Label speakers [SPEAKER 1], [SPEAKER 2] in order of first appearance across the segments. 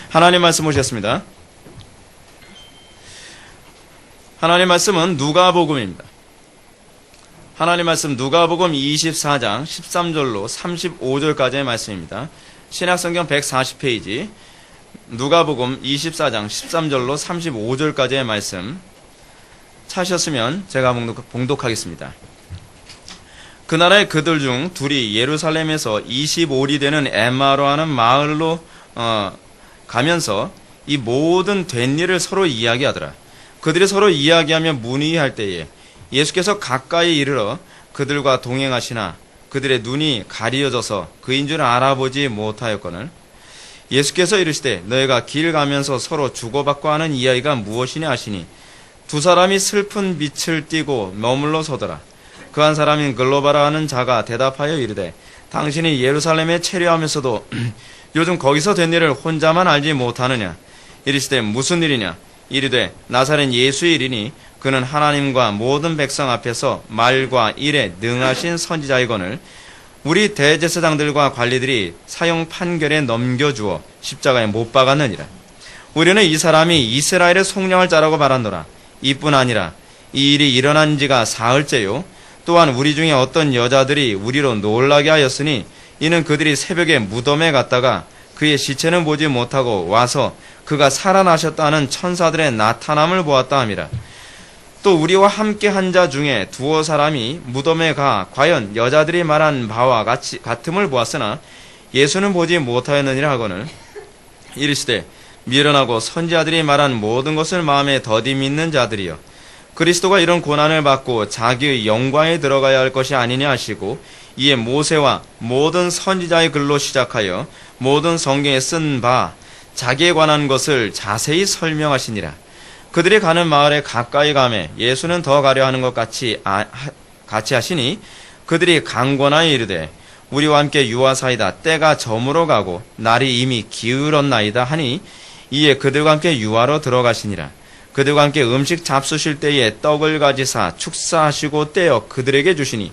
[SPEAKER 1] 하나님 말씀 보셨습니다. 하나님 말씀은 누가복음입니다. 하나님 말씀 누가복음 24장 13절로 35절까지의 말씀입니다. 신약성경 140페이지 누가복음 24장 13절로 35절까지의 말씀 찾으셨으면 제가 봉독하겠습니다. 그날에 그들 중 둘이 예루살렘에서 25리 되는 엠마로 하는 마을로 가면서 이 모든 된 일을 서로 이야기하더라. 그들이 서로 이야기하며 문의할 때에 예수께서 가까이 이르러 그들과 동행하시나 그들의 눈이 가리어져서 그인 줄 알아보지 못하였거늘 예수께서 이르시되 너희가 길 가면서 서로 주고받고 하는 이야기가 무엇이냐 하시니 두 사람이 슬픈 빛을 띠고 머물러 서더라. 그 한 사람인 글로바라 하는 자가 대답하여 이르되 당신이 예루살렘에 체류하면서도 요즘 거기서 된 일을 혼자만 알지 못하느냐. 이르시되 무슨 일이냐. 이르되 나사렛 예수의 일이니 그는 하나님과 모든 백성 앞에서 말과 일에 능하신 선지자이거늘 우리 대제사장들과 관리들이 사형 판결에 넘겨주어 십자가에 못 박았느니라. 우리는 이 사람이 이스라엘의 속량을 자라고 말하노라. 이뿐 아니라 이 일이 일어난 지가 사흘째요. 또한 우리 중에 어떤 여자들이 우리로 놀라게 하였으니 이는 그들이 새벽에 무덤에 갔다가 그의 시체는 보지 못하고 와서 그가 살아나셨다는 천사들의 나타남을 보았다 함이라. 또 우리와 함께 한 자 중에 두어 사람이 무덤에 가 과연 여자들이 말한 바와 같음을 보았으나 예수는 보지 못하였느니라 하거늘 이르시되 미련하고 선지자들이 말한 모든 것을 마음에 더디 믿는 자들이여 그리스도가 이런 고난을 받고 자기의 영광에 들어가야 할 것이 아니냐 하시고 이에 모세와 모든 선지자의 글로 시작하여 모든 성경에 쓴 바 자기에 관한 것을 자세히 설명하시니라. 그들이 가는 마을에 가까이 가매 예수는 더 가려 하는 것 같이 하시니 그들이 강권하여 이르되 우리와 함께 유하사이다. 때가 저물어 가고 날이 이미 기울었나이다 하니 이에 그들과 함께 유하로 들어가시니라. 그들과 함께 음식 잡수실 때에 떡을 가지사 축사하시고 떼어 그들에게 주시니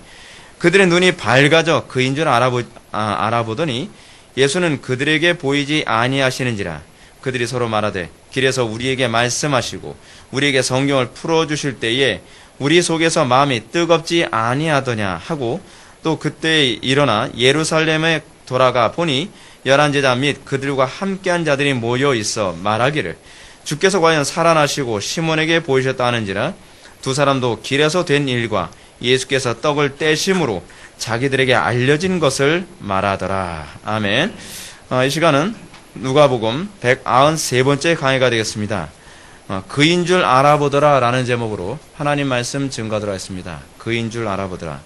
[SPEAKER 1] 그들의 눈이 밝아져 그인 줄 알아보더니 예수는 그들에게 보이지 아니하시는지라. 그들이 서로 말하되 길에서 우리에게 말씀하시고 우리에게 성경을 풀어주실 때에 우리 속에서 마음이 뜨겁지 아니하더냐 하고 또 그때 일어나 예루살렘에 돌아가 보니 11제자 및 그들과 함께한 자들이 모여 있어 말하기를 주께서 과연 살아나시고 시몬에게 보이셨다 하는지라. 두 사람도 길에서 된 일과 예수께서 떡을 떼심으로 자기들에게 알려진 것을 말하더라. 아멘. 이 시간은 누가복음 193번째 강의가 되겠습니다. 그인 줄 알아보더라 라는 제목으로 하나님 말씀 증거하도록 하겠습니다. 그인 줄 알아보더라.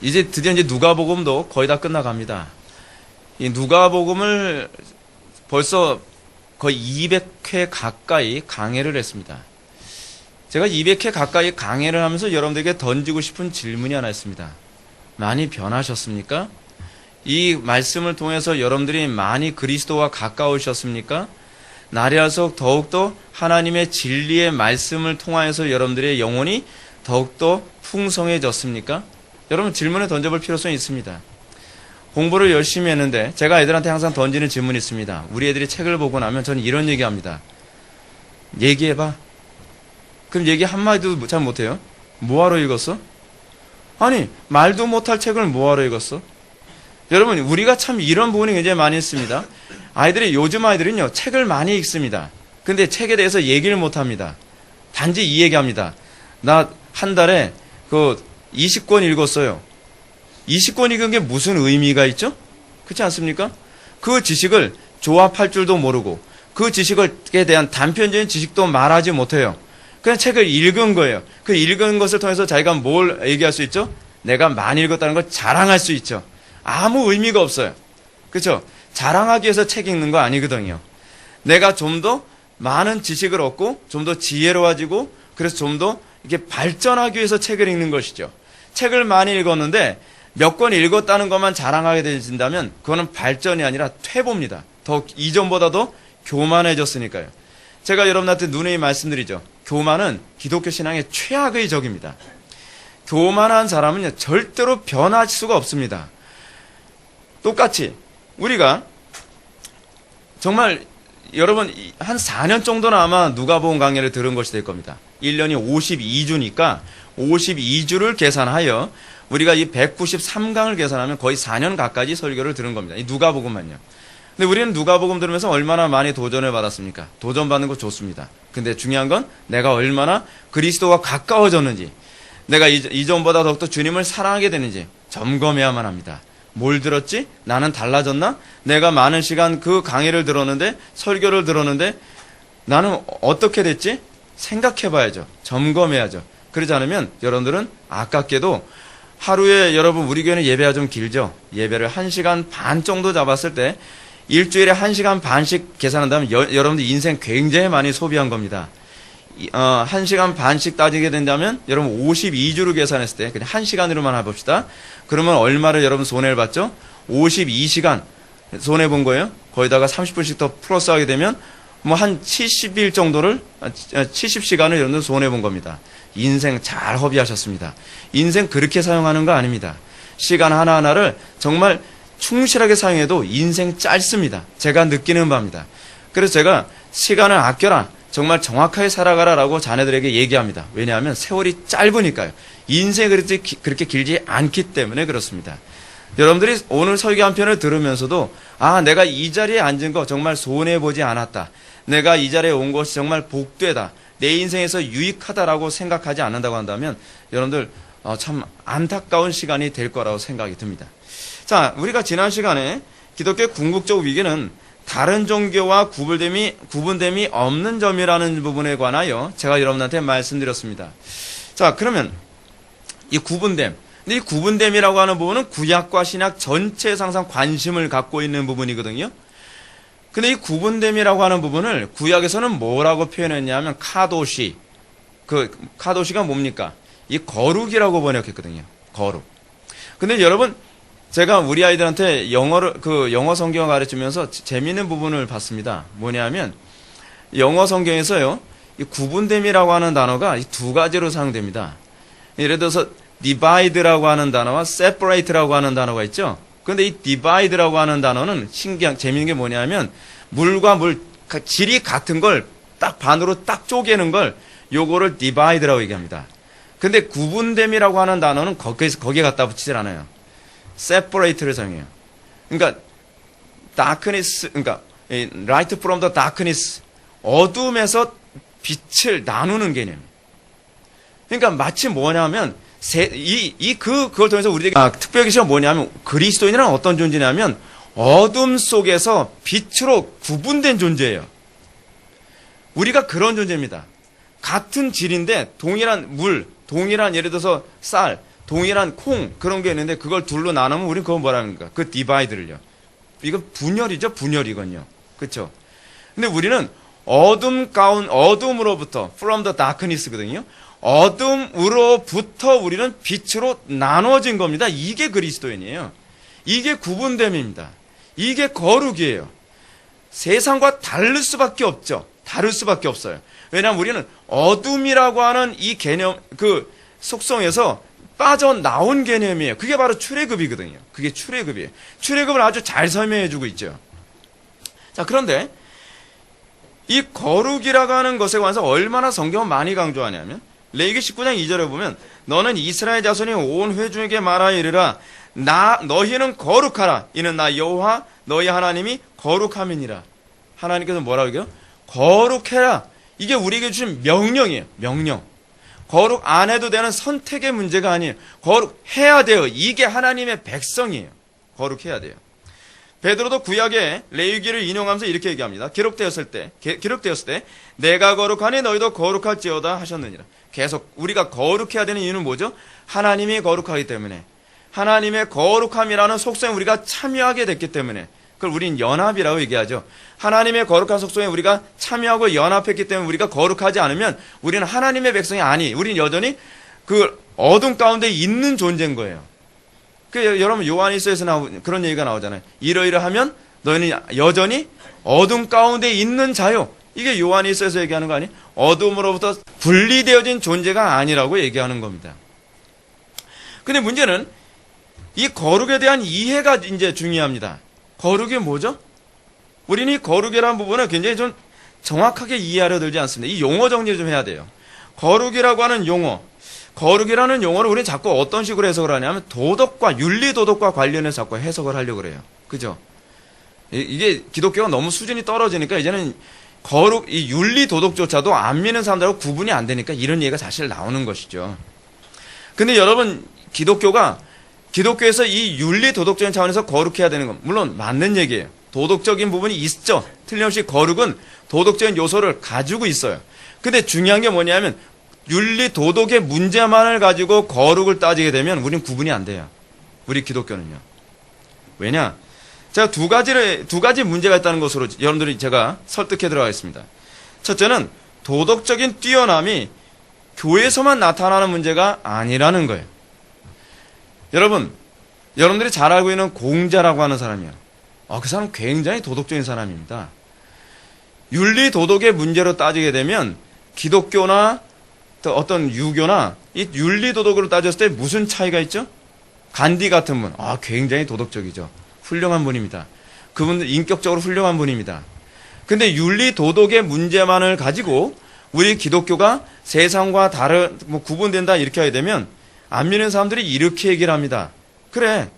[SPEAKER 1] 이제 드디어 누가복음도 거의 다 끝나갑니다. 이 누가복음을 벌써 거의 200회 가까이 강해를 했습니다. 제가 200회 가까이 강해를 하면서 여러분들에게 던지고 싶은 질문이 하나 있습니다. 많이 변하셨습니까? 이 말씀을 통해서 여러분들이 많이 그리스도와 가까우셨습니까? 날일수록 더욱더 하나님의 진리의 말씀을 통하여서 여러분들의 영혼이 더욱더 풍성해졌습니까? 여러분 질문을 던져볼 필요성이 있습니다. 공부를 열심히 했는데 제가 애들한테 항상 던지는 질문이 있습니다. 우리 애들이 책을 보고 나면 저는 이런 얘기합니다. 얘기해봐. 그럼 얘기 한마디도 잘 못해요. 뭐하러 읽었어? 아니 말도 못할 책을 뭐하러 읽었어? 여러분 우리가 참 이런 부분이 굉장히 많이 있습니다. 요즘 아이들은요 책을 많이 읽습니다. 근데 책에 대해서 얘기를 못합니다. 단지 이 얘기합니다. 나 한 달에 20권 읽었어요. 20권 읽은 게 무슨 의미가 있죠? 그렇지 않습니까? 그 지식을 조합할 줄도 모르고 그 지식에 대한 단편적인 지식도 말하지 못해요. 그냥 책을 읽은 거예요. 그 읽은 것을 통해서 자기가 뭘 얘기할 수 있죠? 내가 많이 읽었다는 걸 자랑할 수 있죠. 아무 의미가 없어요. 그렇죠? 자랑하기 위해서 책 읽는 거 아니거든요. 내가 좀 더 많은 지식을 얻고 좀 더 지혜로워지고 그래서 좀 더 이렇게 발전하기 위해서 책을 읽는 것이죠. 책을 많이 읽었는데 몇 권 읽었다는 것만 자랑하게 되신다면 그거는 발전이 아니라 퇴보입니다. 더 이전보다도 교만해졌으니까요. 제가 여러분한테 누누이 말씀드리죠. 교만은 기독교 신앙의 최악의 적입니다. 교만한 사람은 절대로 변할 수가 없습니다. 똑같이 우리가 정말 여러분 한 4년 정도는 아마 누가복음 강의를 들은 것이 될 겁니다. 1년이 52주니까 52주를 계산하여 우리가 이 193강을 계산하면 거의 4년 가까이 설교를 들은 겁니다. 이 누가복음만요. 근데 우리는 누가복음 들으면서 얼마나 많이 도전을 받았습니까? 도전받는 거 좋습니다. 근데 중요한 건 내가 얼마나 그리스도와 가까워졌는지, 내가 이전보다 더욱더 주님을 사랑하게 되는지 점검해야만 합니다. 뭘 들었지? 나는 달라졌나? 내가 많은 시간 그 강의를 들었는데, 설교를 들었는데 나는 어떻게 됐지? 생각해 봐야죠. 점검해야죠. 그러지 않으면 여러분들은 아깝게도 하루에, 여러분 우리 교회는 예배가 좀 길죠. 예배를 1시간 반 정도 잡았을 때 일주일에 1시간 반씩 계산한다면 여러분들 인생 굉장히 많이 소비한 겁니다. 1시간 반씩 따지게 된다면 여러분 52주로 계산했을 때 그냥 1시간으로만 해봅시다. 그러면 얼마를 여러분 손해를 봤죠? 52시간 손해본 거예요. 거기다가 30분씩 더 플러스하게 되면 뭐 한 70일 정도를 70시간을 여러분들 손해본 겁니다. 인생 잘 허비하셨습니다. 인생 그렇게 사용하는 거 아닙니다. 시간 하나하나를 정말 충실하게 사용해도 인생 짧습니다. 제가 느끼는 바입니다. 그래서 제가 시간을 아껴라, 정말 정확하게 살아가라라고 자녀들에게 얘기합니다. 왜냐하면 세월이 짧으니까요. 인생이 그렇게 길지 않기 때문에 그렇습니다. 여러분들이 오늘 설교 한 편을 들으면서도 내가 이 자리에 앉은 거 정말 손해보지 않았다. 내가 이 자리에 온 것이 정말 복되다. 내 인생에서 유익하다라고 생각하지 않는다고 한다면 여러분들 참 안타까운 시간이 될 거라고 생각이 듭니다. 자, 우리가 지난 시간에 기독교의 궁극적 위기는 다른 종교와 구분됨이 없는 점이라는 부분에 관하여 제가 여러분한테 말씀드렸습니다. 자, 그러면 이 구분됨. 근데 이 구분됨이라고 하는 부분은 구약과 신약 전체에 항상 관심을 갖고 있는 부분이거든요. 근데 이 구분됨이라고 하는 부분을 구약에서는 뭐라고 표현했냐면 카도시. 카도시가 뭡니까? 이 거룩이라고 번역했거든요. 거룩. 근데 여러분, 제가 우리 아이들한테 영어 성경을 가르치면서 재미있는 부분을 봤습니다. 뭐냐면, 영어 성경에서요, 이 구분됨이라고 하는 단어가 두 가지로 사용됩니다. 예를 들어서, divide라고 하는 단어와 separate라고 하는 단어가 있죠? 근데 이 divide라고 하는 단어는 재미있는 게 뭐냐면, 물과 물, 질이 같은 걸 딱 반으로 딱 쪼개는 걸, 요거를 divide라고 얘기합니다. 근데 구분됨이라고 하는 단어는 거기에 갖다 붙이질 않아요. separate를 사용해요. 그러니까 darkness, 그러니까 light from the darkness, 어둠에서 빛을 나누는 개념. 그러니까 마치 뭐냐면 그걸 통해서 우리에게 특별히 시가 뭐냐면 그리스도인이란 어떤 존재냐면 어둠 속에서 빛으로 구분된 존재예요. 우리가 그런 존재입니다. 같은 질인데 동일한 물, 동일한 예를 들어서 쌀, 동일한 콩 그런 게 있는데 그걸 둘로 나누면 우리는 그걸 뭐라 합니까? 그 디바이드를요. 이건 분열이죠, 분열이건요. 그렇죠? 근데 우리는 어둠으로부터 from the darkness거든요. 어둠으로부터 우리는 빛으로 나눠진 겁니다. 이게 그리스도인이에요. 이게 구분됨입니다. 이게 거룩이에요. 세상과 다를 수밖에 없죠. 다를 수밖에 없어요. 왜냐하면 우리는 어둠이라고 하는 이 개념, 그 속성에서 빠져나온 개념이에요. 그게 바로 출애굽이거든요. 그게 출애굽이에요. 출애굽을 아주 잘 설명해주고 있죠. 자, 그런데 이 거룩이라고 하는 것에 관해서 얼마나 성경은 많이 강조하냐면 레위기 19장 2절에 보면 너는 이스라엘 자손이 온 회중에게 말하여 이르라 너희는 거룩하라. 이는 나 여호와 너희 하나님이 거룩함이니라. 하나님께서 뭐라고 얘기해요? 거룩해라. 이게 우리에게 주신 명령이에요. 명령. 거룩 안 해도 되는 선택의 문제가 아니에요. 거룩해야 돼요. 이게 하나님의 백성이에요. 거룩해야 돼요. 베드로도 구약의 레위기를 인용하면서 이렇게 얘기합니다. 기록되었을 때 내가 거룩하니 너희도 거룩할지어다 하셨느니라. 계속 우리가 거룩해야 되는 이유는 뭐죠? 하나님이 거룩하기 때문에. 하나님의 거룩함이라는 속성에 우리가 참여하게 됐기 때문에. 그걸 우린 연합이라고 얘기하죠. 하나님의 거룩한 속성에 우리가 참여하고 연합했기 때문에 우리가 거룩하지 않으면 우리는 하나님의 백성이 우리는 여전히 그 어둠 가운데 있는 존재인 거예요. 여러분 요한일서에서 그런 얘기가 나오잖아요. 이러이러하면 너희는 여전히 어둠 가운데 있는 자요. 이게 요한일서에서 얘기하는 거 아니에요? 어둠으로부터 분리되어진 존재가 아니라고 얘기하는 겁니다. 근데 문제는 이 거룩에 대한 이해가 이제 중요합니다. 거룩이 뭐죠? 우리는 이 거룩이라는 부분을 굉장히 좀 정확하게 이해하려 들지 않습니다. 이 용어 정리를 좀 해야 돼요. 거룩이라고 하는 용어, 거룩이라는 용어를 우리는 자꾸 어떤 식으로 해석을 하냐면 도덕과 윤리 도덕과 관련해서 자꾸 해석을 하려고 그래요. 그죠? 이게 기독교가 너무 수준이 떨어지니까 이제는 거룩, 이 윤리 도덕조차도 안 믿는 사람들하고 구분이 안 되니까 이런 얘기가 사실 나오는 것이죠. 근데 여러분, 기독교에서 이 윤리 도덕적인 차원에서 거룩해야 되는 건 물론 맞는 얘기예요. 도덕적인 부분이 있죠. 틀림없이 거룩은 도덕적인 요소를 가지고 있어요. 근데 중요한 게 뭐냐면 윤리 도덕의 문제만을 가지고 거룩을 따지게 되면 우리는 구분이 안 돼요. 우리 기독교는요. 왜냐? 제가 두 가지 문제가 있다는 것으로 여러분들이 제가 설득해 들어가겠습니다. 첫째는 도덕적인 뛰어남이 교회에서만 나타나는 문제가 아니라는 거예요. 여러분들이 잘 알고 있는 공자라고 하는 사람이요. 그 사람 굉장히 도덕적인 사람입니다. 윤리 도덕의 문제로 따지게 되면 기독교나 또 어떤 유교나 이 윤리 도덕으로 따졌을 때 무슨 차이가 있죠? 간디 같은 분, 굉장히 도덕적이죠. 훌륭한 분입니다. 그분들 인격적으로 훌륭한 분입니다. 근데 윤리 도덕의 문제만을 가지고 우리 기독교가 세상과 구분된다 이렇게 하게 되면 안 믿는 사람들이 이렇게 얘기를 합니다. 그래,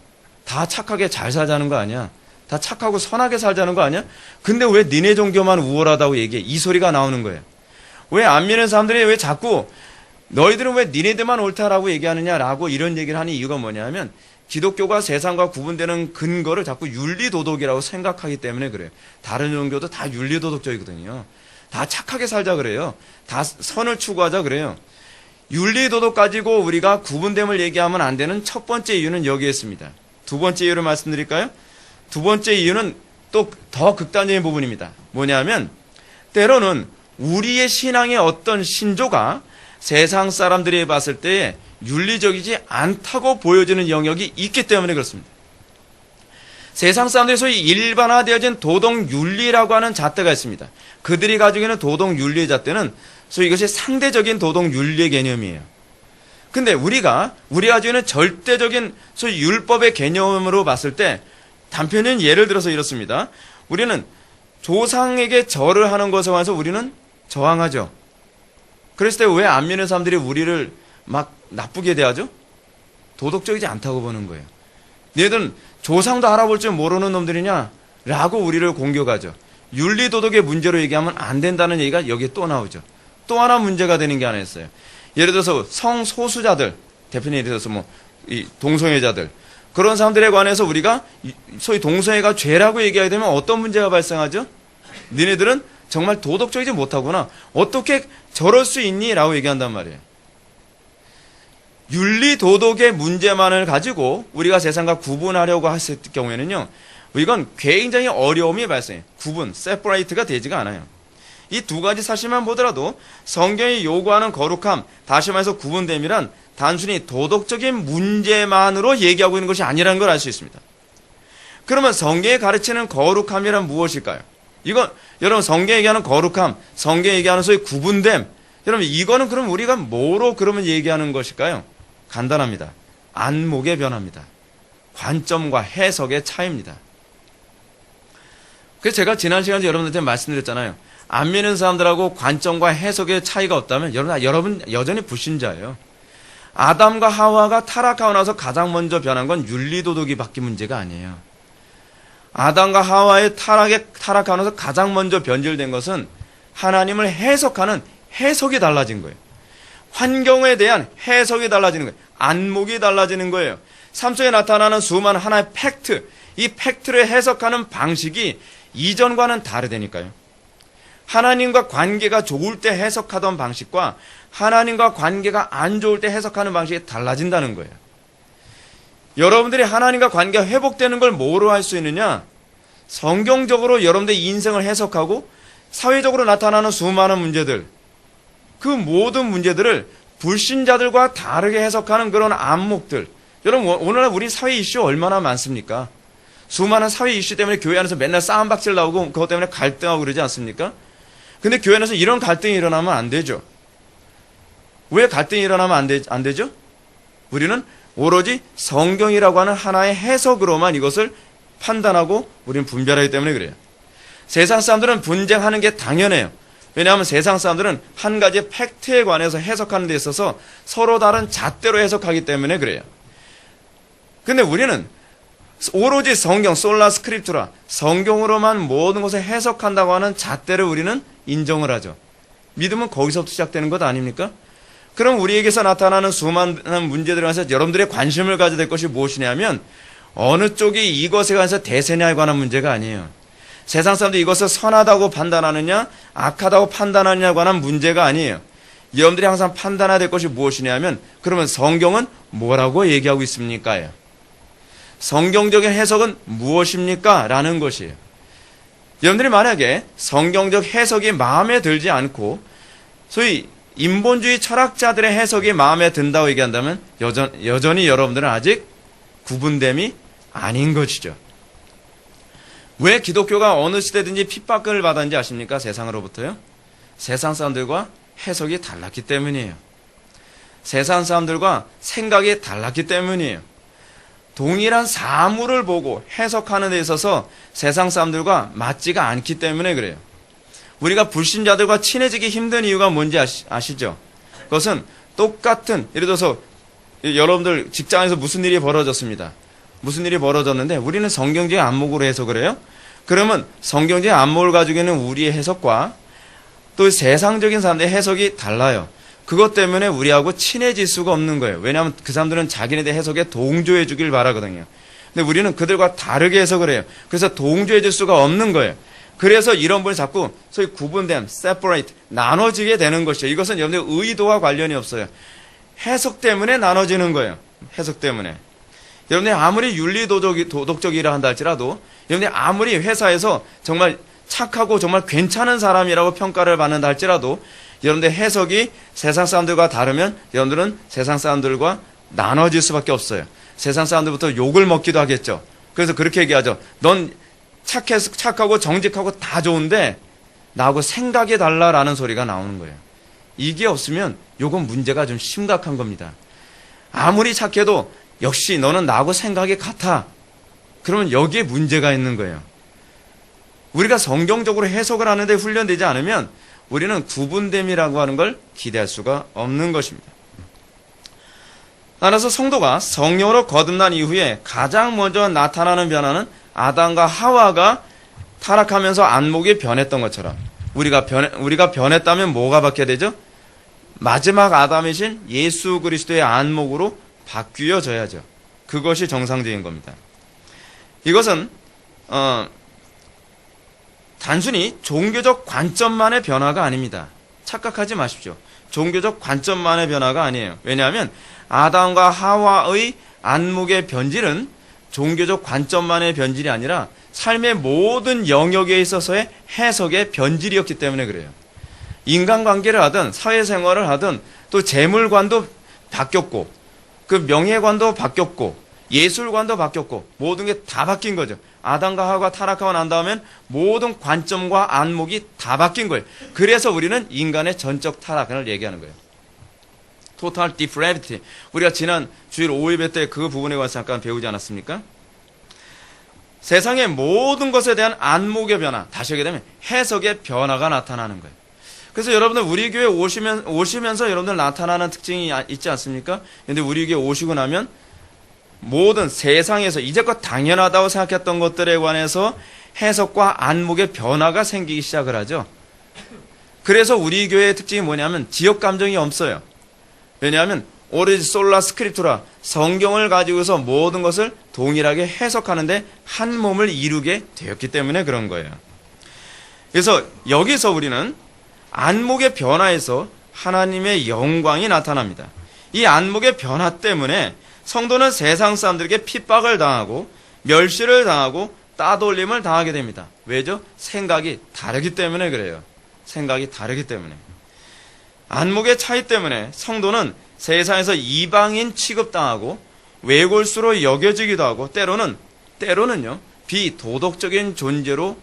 [SPEAKER 1] 다 착하게 잘 살자는 거 아니야? 다 착하고 선하게 살자는 거 아니야? 근데 왜 니네 종교만 우월하다고 얘기해? 이 소리가 나오는 거예요. 왜 안 믿는 사람들이 왜 자꾸 너희들은 왜 니네들만 옳다라고 얘기하느냐라고 이런 얘기를 하는 이유가 뭐냐면 기독교가 세상과 구분되는 근거를 자꾸 윤리도덕이라고 생각하기 때문에 그래요. 다른 종교도 다 윤리도덕적이거든요. 다 착하게 살자 그래요. 다 선을 추구하자 그래요. 윤리도덕 가지고 우리가 구분됨을 얘기하면 안 되는 첫 번째 이유는 여기에 있습니다. 두 번째 이유를 말씀드릴까요? 두 번째 이유는 또 더 극단적인 부분입니다. 뭐냐면 때로는 우리의 신앙의 어떤 신조가 세상 사람들이 봤을 때 윤리적이지 않다고 보여지는 영역이 있기 때문에 그렇습니다. 세상 사람들이 소위 일반화되어진 도덕윤리라고 하는 잣대가 있습니다. 그들이 가지고 있는 도덕윤리의 잣대는 소위 이것이 상대적인 도덕윤리의 개념이에요. 근데 우리가 가지고 있는 절대적인 소위 율법의 개념으로 봤을 때 단편적인 예를 들어서 이렇습니다. 우리는 조상에게 절을 하는 것에 관해서 우리는 저항하죠. 그랬을 때 왜 안 믿는 사람들이 우리를 막 나쁘게 대하죠? 도덕적이지 않다고 보는 거예요. 너희들은 조상도 알아볼 줄 모르는 놈들이냐? 라고 우리를 공격하죠. 윤리도덕의 문제로 얘기하면 안 된다는 얘기가 여기에 또 나오죠. 또 하나 문제가 되는 게 하나 있어요. 예를 들어서 성소수자들, 대표님 예를 들어서 이 동성애자들, 그런 사람들에 관해서 우리가 소위 동성애가 죄라고 얘기하게 되면 어떤 문제가 발생하죠? 너네들은 정말 도덕적이지 못하구나. 어떻게 저럴 수 있니? 라고 얘기한단 말이에요. 윤리도덕의 문제만을 가지고 우리가 세상과 구분하려고 했을 경우에는요, 이건 굉장히 어려움이 발생해요. 세퍼레이트가 되지가 않아요. 이 두 가지 사실만 보더라도 성경이 요구하는 거룩함, 다시 말해서 구분됨이란 단순히 도덕적인 문제만으로 얘기하고 있는 것이 아니라는 걸 알 수 있습니다. 그러면 성경이 가르치는 거룩함이란 무엇일까요? 여러분 성경이 얘기하는 거룩함, 성경이 얘기하는 소위 구분됨, 여러분 이거는 그럼 우리가 뭐로 그러면 얘기하는 것일까요? 간단합니다. 안목의 변화입니다. 관점과 해석의 차이입니다. 그래서 제가 지난 시간에 여러분들한테 말씀드렸잖아요. 안 믿는 사람들하고 관점과 해석의 차이가 없다면 여러분 여전히 불신자예요. 아담과 하와가 타락하고 나서 가장 먼저 변한 건 윤리도덕이 바뀐 문제가 아니에요. 아담과 하와의 타락하고 나서 가장 먼저 변질된 것은 하나님을 해석하는 해석이 달라진 거예요. 환경에 대한 해석이 달라지는 거예요. 안목이 달라지는 거예요. 삶 속에 나타나는 수많은 하나의 팩트, 이 팩트를 해석하는 방식이 이전과는 다르다니까요. 하나님과 관계가 좋을 때 해석하던 방식과 하나님과 관계가 안 좋을 때 해석하는 방식이 달라진다는 거예요. 여러분들이 하나님과 관계가 회복되는 걸 뭐로 할 수 있느냐? 성경적으로 여러분들의 인생을 해석하고 사회적으로 나타나는 수많은 문제들, 그 모든 문제들을 불신자들과 다르게 해석하는 그런 안목들. 여러분 오늘날 우리 사회 이슈 얼마나 많습니까? 수많은 사회 이슈 때문에 교회 안에서 맨날 싸움박질 나오고 그것 때문에 갈등하고 그러지 않습니까? 근데 교회 안에서 이런 갈등이 일어나면 안 되죠. 왜 갈등이 일어나면 안 되죠? 우리는 오로지 성경이라고 하는 하나의 해석으로만 이것을 판단하고 우리는 분별하기 때문에 그래요. 세상 사람들은 분쟁하는 게 당연해요. 왜냐하면 세상 사람들은 한 가지 팩트에 관해서 해석하는 데 있어서 서로 다른 잣대로 해석하기 때문에 그래요. 근데 우리는 오로지 성경, 솔라 스크립투라, 성경으로만 모든 것을 해석한다고 하는 잣대를 우리는 인정을 하죠. 믿음은 거기서부터 시작되는 것 아닙니까? 그럼 우리에게서 나타나는 수많은 문제들에 관해서 여러분들의 관심을 가져야 될 것이 무엇이냐면 어느 쪽이 이것에 관해서 대세냐에 관한 문제가 아니에요. 세상 사람들이 이것을 선하다고 판단하느냐 악하다고 판단하느냐에 관한 문제가 아니에요. 여러분들이 항상 판단해야 될 것이 무엇이냐면 그러면 성경은 뭐라고 얘기하고 있습니까? 성경적인 해석은 무엇입니까? 라는 것이에요. 여러분들이 만약에 성경적 해석이 마음에 들지 않고 소위 인본주의 철학자들의 해석이 마음에 든다고 얘기한다면 여전히 여러분들은 아직 구분됨이 아닌 것이죠. 왜 기독교가 어느 시대든지 핍박을 받았는지 아십니까? 세상으로부터요. 세상 사람들과 해석이 달랐기 때문이에요. 세상 사람들과 생각이 달랐기 때문이에요. 동일한 사물을 보고 해석하는 데 있어서 세상 사람들과 맞지가 않기 때문에 그래요. 우리가 불신자들과 친해지기 힘든 이유가 뭔지 아시죠? 그것은 똑같은, 예를 들어서 여러분들 직장에서 무슨 일이 벌어졌습니다. 무슨 일이 벌어졌는데 우리는 성경적인 안목으로 해석을 해요. 그러면 성경적인 안목을 가지고 있는 우리의 해석과 또 세상적인 사람들의 해석이 달라요. 그것 때문에 우리하고 친해질 수가 없는 거예요. 왜냐하면 그 사람들은 자기네들 해석에 동조해 주길 바라거든요. 근데 우리는 그들과 다르게 해석을 해요. 그래서 동조해 줄 수가 없는 거예요. 그래서 이런 분이 자꾸 소위 구분됨, separate, 나눠지게 되는 것이죠. 이것은 여러분들 의도와 관련이 없어요. 해석 때문에 나눠지는 거예요. 해석 때문에. 여러분들이 아무리 윤리도덕적이라 한다 할지라도 여러분들이 아무리 회사에서 정말 착하고 정말 괜찮은 사람이라고 평가를 받는다 할지라도 여러분들의 해석이 세상 사람들과 다르면 여러분들은 세상 사람들과 나눠질 수밖에 없어요. 세상 사람들부터 욕을 먹기도 하겠죠. 그래서 그렇게 얘기하죠. 넌 착하고 정직하고 다 좋은데 나하고 생각이 달라라는 소리가 나오는 거예요. 이게 없으면 요건 문제가 좀 심각한 겁니다. 아무리 착해도 역시 너는 나하고 생각이 같아. 그러면 여기에 문제가 있는 거예요. 우리가 성경적으로 해석을 하는데 훈련되지 않으면 우리는 구분됨이라고 하는 걸 기대할 수가 없는 것입니다. 따라서 성도가 성령으로 거듭난 이후에 가장 먼저 나타나는 변화는 아담과 하와가 타락하면서 안목이 변했던 것처럼 우리가 변했다면 뭐가 바뀌어야 되죠? 마지막 아담이신 예수 그리스도의 안목으로 바뀌어져야죠. 그것이 정상적인 겁니다. 이것은 단순히 종교적 관점만의 변화가 아닙니다. 착각하지 마십시오. 종교적 관점만의 변화가 아니에요. 왜냐하면 아담과 하와의 안목의 변질은 종교적 관점만의 변질이 아니라 삶의 모든 영역에 있어서의 해석의 변질이었기 때문에 그래요. 인간관계를 하든 사회생활을 하든 또 재물관도 바뀌었고 그 명예관도 바뀌었고 예술관도 바뀌었고 모든 게 다 바뀐 거죠. 아담과 하와가 타락하고 난 다음엔 모든 관점과 안목이 다 바뀐 거예요. 그래서 우리는 인간의 전적 타락을 얘기하는 거예요. Total depravity. 우리가 지난 주일 5예배 때 그 부분에 관해서 잠깐 배우지 않았습니까? 세상의 모든 것에 대한 안목의 변화, 다시 하게 되면 해석의 변화가 나타나는 거예요. 그래서 여러분들 우리 교회 오시면서 여러분들 나타나는 특징이 있지 않습니까? 그런데 우리 교회 오시고 나면 모든 세상에서 이제껏 당연하다고 생각했던 것들에 관해서 해석과 안목의 변화가 생기기 시작을 하죠. 그래서 우리 교회의 특징이 뭐냐면 지역 감정이 없어요. 왜냐하면 오로지 솔라 스크립투라 성경을 가지고서 모든 것을 동일하게 해석하는데 한 몸을 이루게 되었기 때문에 그런 거예요. 그래서 여기서 우리는 안목의 변화에서 하나님의 영광이 나타납니다. 이 안목의 변화 때문에 성도는 세상 사람들에게 핍박을 당하고 멸시를 당하고 따돌림을 당하게 됩니다. 왜죠? 생각이 다르기 때문에 그래요. 생각이 다르기 때문에. 안목의 차이 때문에 성도는 세상에서 이방인 취급당하고 외골수로 여겨지기도 하고 때로는요 비도덕적인 존재로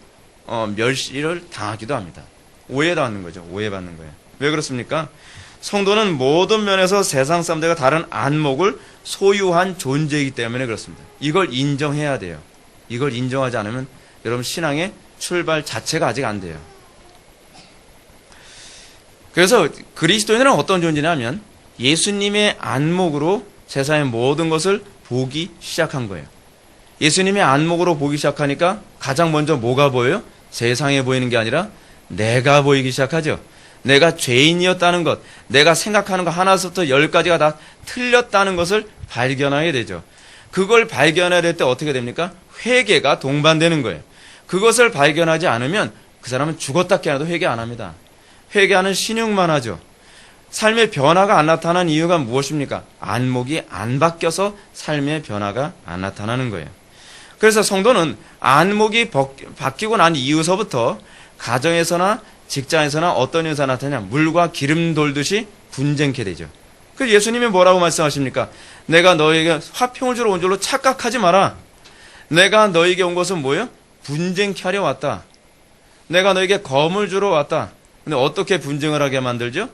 [SPEAKER 1] 멸시를 당하기도 합니다. 오해받는 거죠. 오해받는 거예요. 왜 그렇습니까? 성도는 모든 면에서 세상 사람들과 다른 안목을 소유한 존재이기 때문에 그렇습니다. 이걸 인정해야 돼요. 이걸 인정하지 않으면 여러분 신앙에 출발 자체가 아직 안 돼요. 그래서 그리스도인은 어떤 존재냐면 예수님의 안목으로 세상의 모든 것을 보기 시작한 거예요. 예수님의 안목으로 보기 시작하니까 가장 먼저 뭐가 보여요? 세상에 보이는 게 아니라 내가 보이기 시작하죠. 내가 죄인이었다는 것, 내가 생각하는 거 하나부터 10가지가 다 틀렸다는 것을 발견하게 되죠. 그걸 발견해야 될 때 어떻게 됩니까? 회개가 동반되는 거예요. 그것을 발견하지 않으면 그 사람은 죽었다 깨어나도 회개 안 합니다. 회개하는 신용만 하죠. 삶의 변화가 안 나타나는 이유가 무엇입니까? 안목이 안 바뀌어서 삶의 변화가 안 나타나는 거예요. 그래서 성도는 안목이 바뀌고 난 이후서부터 가정에서나 직장에서나 어떤 현상이 나타나냐? 물과 기름 돌듯이 분쟁케 되죠. 그래서 예수님이 뭐라고 말씀하십니까? 내가 너에게 화평을 주러 온 줄로 착각하지 마라. 내가 너에게 온 것은 뭐예요? 분쟁케 하려 왔다. 내가 너에게 검을 주러 왔다. 근데 어떻게 분쟁을 하게 만들죠?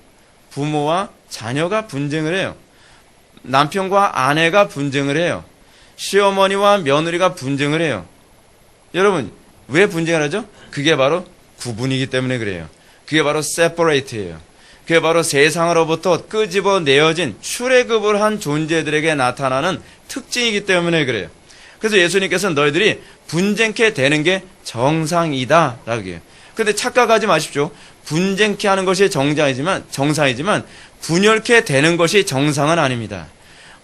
[SPEAKER 1] 부모와 자녀가 분쟁을 해요. 남편과 아내가 분쟁을 해요. 시어머니와 며느리가 분쟁을 해요. 여러분, 왜 분쟁을 하죠? 그게 바로 구분이기 때문에 그래요. 그게 바로 separate예요. 그게 바로 세상으로부터 끄집어내어진 출애굽을 한 존재들에게 나타나는 특징이기 때문에 그래요. 그래서 예수님께서는 너희들이 분쟁케 되는 게 정상이다 라고 해요. 그런데 착각하지 마십시오. 분쟁케 하는 것이 정상이지만 분열케 되는 것이 정상은 아닙니다.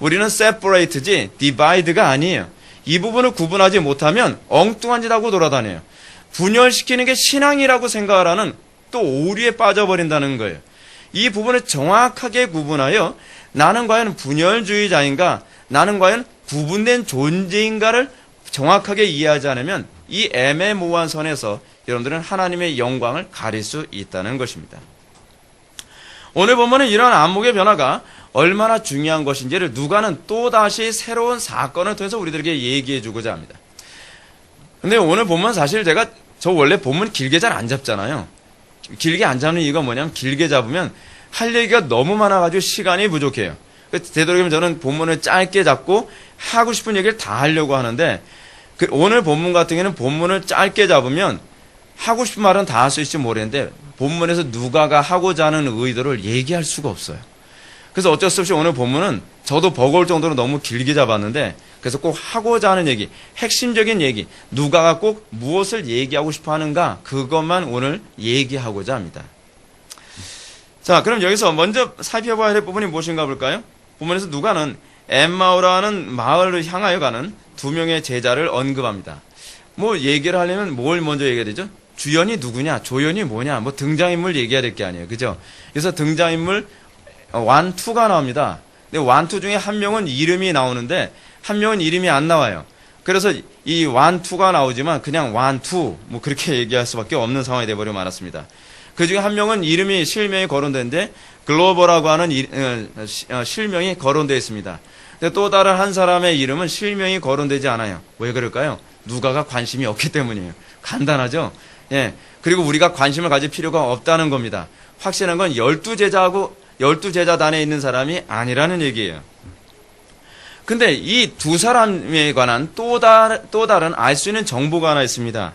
[SPEAKER 1] 우리는 separate지 divide가 아니에요. 이 부분을 구분하지 못하면 엉뚱한 짓 하고 돌아다녀요. 분열시키는 게 신앙이라고 생각하라는 또 오류에 빠져버린다는 거예요. 이 부분을 정확하게 구분하여 나는 과연 분열주의자인가, 나는 과연 구분된 존재인가를 정확하게 이해하지 않으면 이 애매모호한 선에서 여러분들은 하나님의 영광을 가릴 수 있다는 것입니다. 오늘 보면은 이러한 안목의 변화가 얼마나 중요한 것인지를 누가는 또다시 새로운 사건을 통해서 우리들에게 얘기해 주고자 합니다. 근데 오늘 보면 사실 저 원래 본문 길게 잘 안 잡잖아요. 길게 안 잡는 이유가 뭐냐면 길게 잡으면 할 얘기가 너무 많아가지고 시간이 부족해요. 되도록이면 저는 본문을 짧게 잡고 하고 싶은 얘기를 다 하려고 하는데 오늘 본문 같은 경우는 본문을 짧게 잡으면 하고 싶은 말은 다 할 수 있을지 모르겠는데 본문에서 누가가 하고자 하는 의도를 얘기할 수가 없어요. 그래서 어쩔 수 없이 오늘 본문은 저도 버거울 정도로 너무 길게 잡았는데 그래서 꼭 하고자 하는 얘기, 핵심적인 얘기, 누가가 꼭 무엇을 얘기하고 싶어 하는가 그것만 오늘 얘기하고자 합니다. 자, 그럼 여기서 먼저 살펴봐야 할 부분이 무엇인가 볼까요? 본문에서 누가는 엠마오라는 마을을 향하여 가는 두 명의 제자를 언급합니다. 뭐 얘기를 하려면 뭘 먼저 얘기해야 되죠? 주연이 누구냐, 조연이 뭐냐, 뭐 등장인물 얘기해야 될 게 아니에요. 그죠? 그래서 등장인물 1, 2가 나옵니다. 근데 1, 2 중에 한 명은 이름이 나오는데 한 명은 이름이 안 나와요. 그래서 이 1, 2가 나오지만 그냥 1, 2 뭐 그렇게 얘기할 수밖에 없는 상황이 돼버리고 말았습니다. 그 중에 한 명은 이름이 실명이 거론되는데 글로버라고 하는 실명이 거론되어 있습니다. 근데 또 다른 한 사람의 이름은 실명이 거론되지 않아요. 왜 그럴까요? 누가가 관심이 없기 때문이에요. 간단하죠? 예. 그리고 우리가 관심을 가질 필요가 없다는 겁니다. 확실한 건 12제자단에 있는 사람이 아니라는 얘기예요. 근데 이 두 사람에 관한 또 다른 알 수 있는 정보가 하나 있습니다.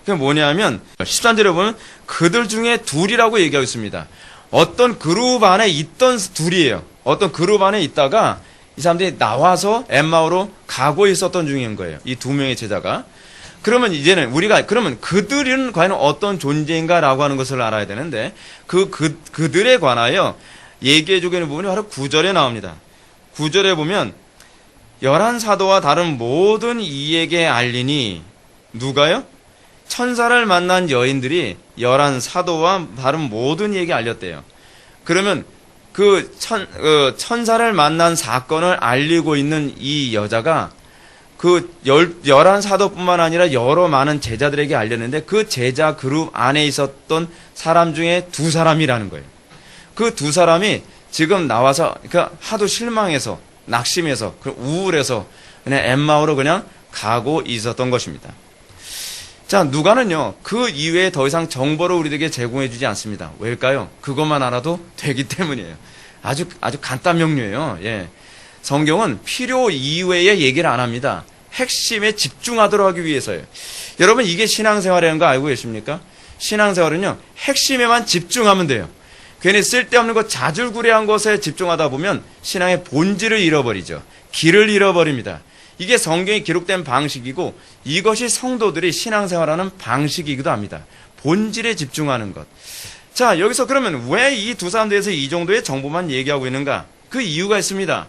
[SPEAKER 1] 그게 뭐냐면 13절에 보면 그들 중에 둘이라고 얘기하고 있습니다. 어떤 그룹 안에 있던 둘이에요. 어떤 그룹 안에 있다가 이 사람들이 나와서 엠마오로 가고 있었던 중인 거예요. 이 두 명의 제자가. 그러면 이제는 그러면 그들은 과연 어떤 존재인가라고 하는 것을 알아야 되는데 그들에 관하여 얘기해주고 있는 부분이 바로 9절에 나옵니다. 9절에 보면 11사도와 다른 모든 이에게 알리니 누가요? 천사를 만난 여인들이 11사도와 다른 모든 이에게 알렸대요. 그러면 그 천사를 만난 사건을 알리고 있는 이 여자가 그 11사도뿐만 아니라 여러 많은 제자들에게 알렸는데 그 제자 그룹 안에 있었던 사람 중에 두 사람이라는 거예요. 그 두 사람이 지금 나와서 그러니까 하도 실망해서 낙심해서 우울해서 그냥 엠마오로 그냥 가고 있었던 것입니다. 자, 누가는요 그 이외에 더 이상 정보를 우리에게 제공해 주지 않습니다. 왜일까요? 그것만 알아도 되기 때문이에요. 아주 간단 명료해요. 예. 성경은 필요 이외의 얘기를 안 합니다. 핵심에 집중하도록 하기 위해서예요. 여러분, 이게 신앙생활이라는 거 알고 계십니까? 신앙생활은요, 핵심에만 집중하면 돼요. 괜히 쓸데없는 것, 자줄구레한 것에 집중하다 보면 신앙의 본질을 잃어버리죠. 길을 잃어버립니다. 이게 성경에 기록된 방식이고, 이것이 성도들이 신앙생활하는 방식이기도 합니다. 본질에 집중하는 것. 자, 여기서 그러면 왜 이 두 사람 대해서 이 정도의 정보만 얘기하고 있는가? 그 이유가 있습니다.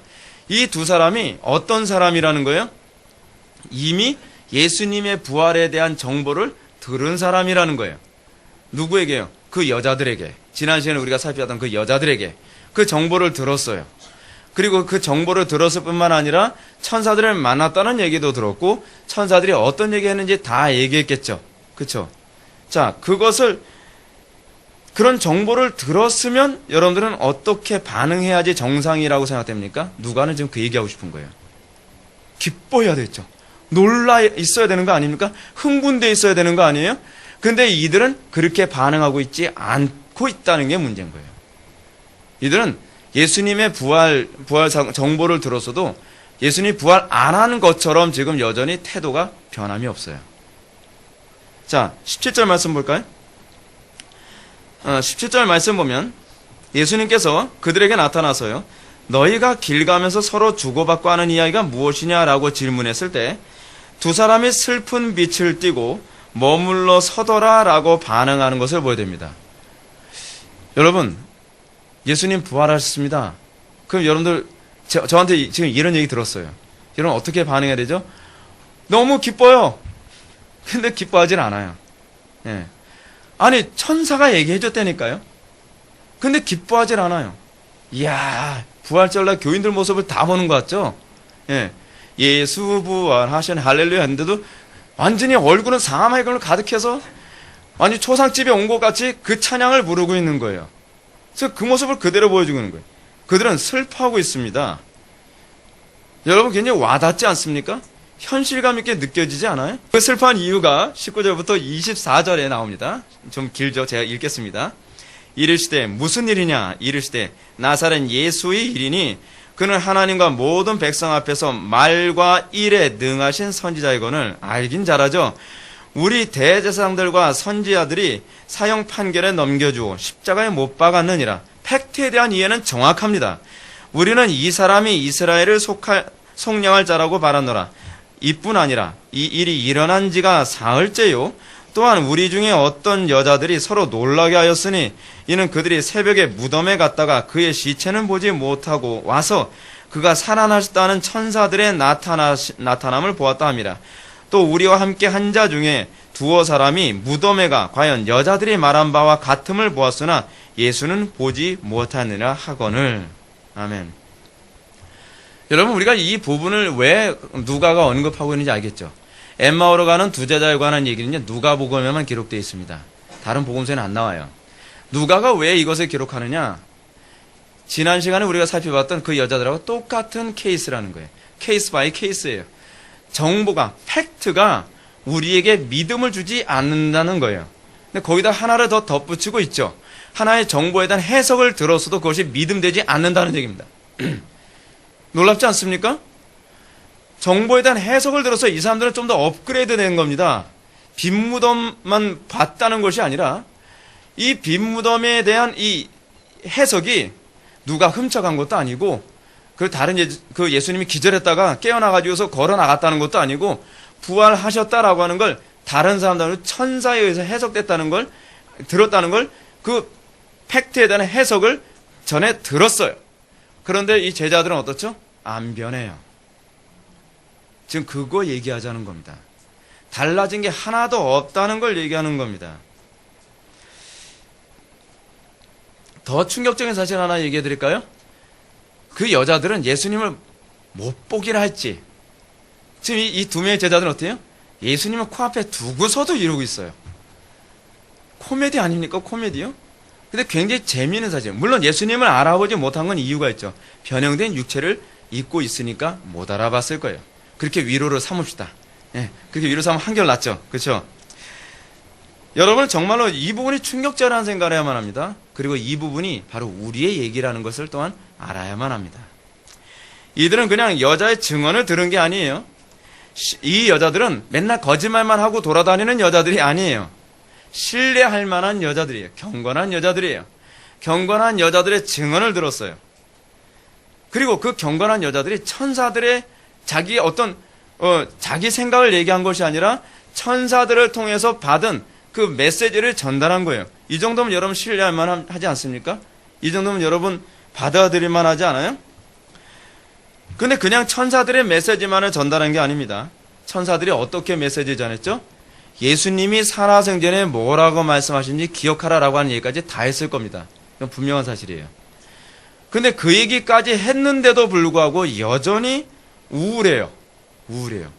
[SPEAKER 1] 이 두 사람이 어떤 사람이라는 거예요? 이미 예수님의 부활에 대한 정보를 들은 사람이라는 거예요. 누구에게요? 그 여자들에게. 지난 시간에 우리가 살펴봤던 그 여자들에게 그 정보를 들었어요. 그리고 그 정보를 들었을 뿐만 아니라 천사들을 만났다는 얘기도 들었고, 천사들이 어떤 얘기했는지 다 얘기했겠죠. 그렇죠? 자, 그런 정보를 들었으면 여러분들은 어떻게 반응해야지 정상이라고 생각됩니까? 누가는 지금 그 얘기하고 싶은 거예요. 기뻐해야 되죠. 놀라 있어야 되는 거 아닙니까? 흥분돼 있어야 되는 거 아니에요? 근데 이들은 그렇게 반응하고 있지 않고 있다는 게 문제인 거예요. 이들은 예수님의 부활 정보를 들었어도 예수님이 부활 안 한 것처럼 지금 여전히 태도가 변함이 없어요. 자, 17절 말씀 볼까요? 17절 말씀 보면 예수님께서 그들에게 나타나서요, 너희가 길 가면서 서로 주고받고 하는 이야기가 무엇이냐라고 질문했을 때 두 사람이 슬픈 빛을 띠고 머물러 서더라라고 반응하는 것을 보여야 됩니다. 여러분, 예수님 부활하셨습니다. 그럼 여러분들 저한테 지금 이런 얘기 들었어요. 여러분 어떻게 반응해야 되죠? 너무 기뻐요. 근데 기뻐하진 않아요. 예. 아니, 천사가 얘기해줬다니까요. 근데 기뻐하진 않아요. 이야, 부활절날 교인들 모습을 다 보는 것 같죠? 예. 예수 부활하신 할렐루야 했는데도 완전히 얼굴은 상함의 걸로 가득해서 완전 초상집에 온 것 같이 그 찬양을 부르고 있는 거예요. 그래서 그 모습을 그대로 보여주고 있는 거예요. 그들은 슬퍼하고 있습니다. 여러분 굉장히 와닿지 않습니까? 현실감 있게 느껴지지 않아요? 그 슬퍼한 이유가 19절부터 24절에 나옵니다. 좀 길죠? 제가 읽겠습니다. 이르시되 무슨 일이냐? 이르시되 나사렛 예수의 일이니 그는 하나님과 모든 백성 앞에서 말과 일에 능하신 선지자이거늘. 알긴 잘하죠. 우리 대제사장들과 선지자들이 사형 판결에 넘겨주고 십자가에 못 박았느니라. 팩트에 대한 이해는 정확합니다. 우리는 이 사람이 이스라엘을 속량할 자라고 바라노라. 이뿐 아니라 이 일이 일어난 지가 사흘째요. 또한 우리 중에 어떤 여자들이 서로 놀라게 하였으니 이는 그들이 새벽에 무덤에 갔다가 그의 시체는 보지 못하고 와서 그가 살아나셨다는 천사들의 나타남을 보았다 함이라. 또 우리와 함께 한 자 중에 두어 사람이 무덤에 가 과연 여자들이 말한 바와 같음을 보았으나 예수는 보지 못하느라 하거늘. 아멘. 여러분, 우리가 이 부분을 왜 누가가 언급하고 있는지 알겠죠? 엠마오로 가는 두 제자에 관한 얘기는요, 누가복음에만 기록되어 있습니다. 다른 복음서에는 안 나와요. 누가가 왜 이것을 기록하느냐? 지난 시간에 우리가 살펴봤던 그 여자들하고 똑같은 케이스라는 거예요. 케이스 바이 케이스예요. 정보가, 팩트가 우리에게 믿음을 주지 않는다는 거예요. 근데 거기다 하나를 더 덧붙이고 있죠. 하나의 정보에 대한 해석을 들었어도 그것이 믿음되지 않는다는 얘기입니다. 놀랍지 않습니까? 정보에 대한 해석을 들어서 이 사람들은 좀 더 업그레이드 된 겁니다. 빈무덤만 봤다는 것이 아니라 이 빈무덤에 대한 이 해석이 누가 훔쳐간 것도 아니고 그 예수님이 기절했다가 깨어나가지고서 걸어 나갔다는 것도 아니고 부활하셨다라고 하는 걸 다른 사람들은 천사에 의해서 해석됐다는 걸 들었다는 걸 그 팩트에 대한 해석을 전에 들었어요. 그런데 이 제자들은 어떻죠? 안 변해요. 지금 그거 얘기하자는 겁니다. 달라진 게 하나도 없다는 걸 얘기하는 겁니다. 더 충격적인 사실 하나 얘기해 드릴까요? 그 여자들은 예수님을 못 보기라 했지. 지금 이 두 명의 제자들은 어때요? 예수님을 코앞에 두고서도 이러고 있어요. 코미디 아닙니까? 코미디요? 근데 굉장히 재미있는 사실. 물론 예수님을 알아보지 못한 건 이유가 있죠. 변형된 육체를 입고 있으니까 못 알아봤을 거예요. 그렇게 위로를 삼읍시다. 예, 그렇게 위로 삼으면 한결 낫죠. 그렇죠? 여러분, 정말로 이 부분이 충격적이라는 생각을 해야만 합니다. 그리고 이 부분이 바로 우리의 얘기라는 것을 또한 알아야만 합니다. 이들은 그냥 여자의 증언을 들은 게 아니에요. 이 여자들은 맨날 거짓말만 하고 돌아다니는 여자들이 아니에요. 신뢰할 만한 여자들이에요. 경건한 여자들이에요. 경건한 여자들의 증언을 들었어요. 그리고 그 경건한 여자들이 천사들의 자기 자기 생각을 얘기한 것이 아니라 천사들을 통해서 받은 그 메시지를 전달한 거예요. 이 정도면 여러분 신뢰할 만하지 않습니까? 이 정도면 여러분 받아들일 만하지 않아요? 근데 그냥 천사들의 메시지만을 전달한 게 아닙니다. 천사들이 어떻게 메시지 전했죠? 예수님이 살아생전에 뭐라고 말씀하신지 기억하라라고 하는 얘기까지 다 했을 겁니다. 이건 분명한 사실이에요. 근데 그 얘기까지 했는데도 불구하고 여전히 우울해요. 우울해요.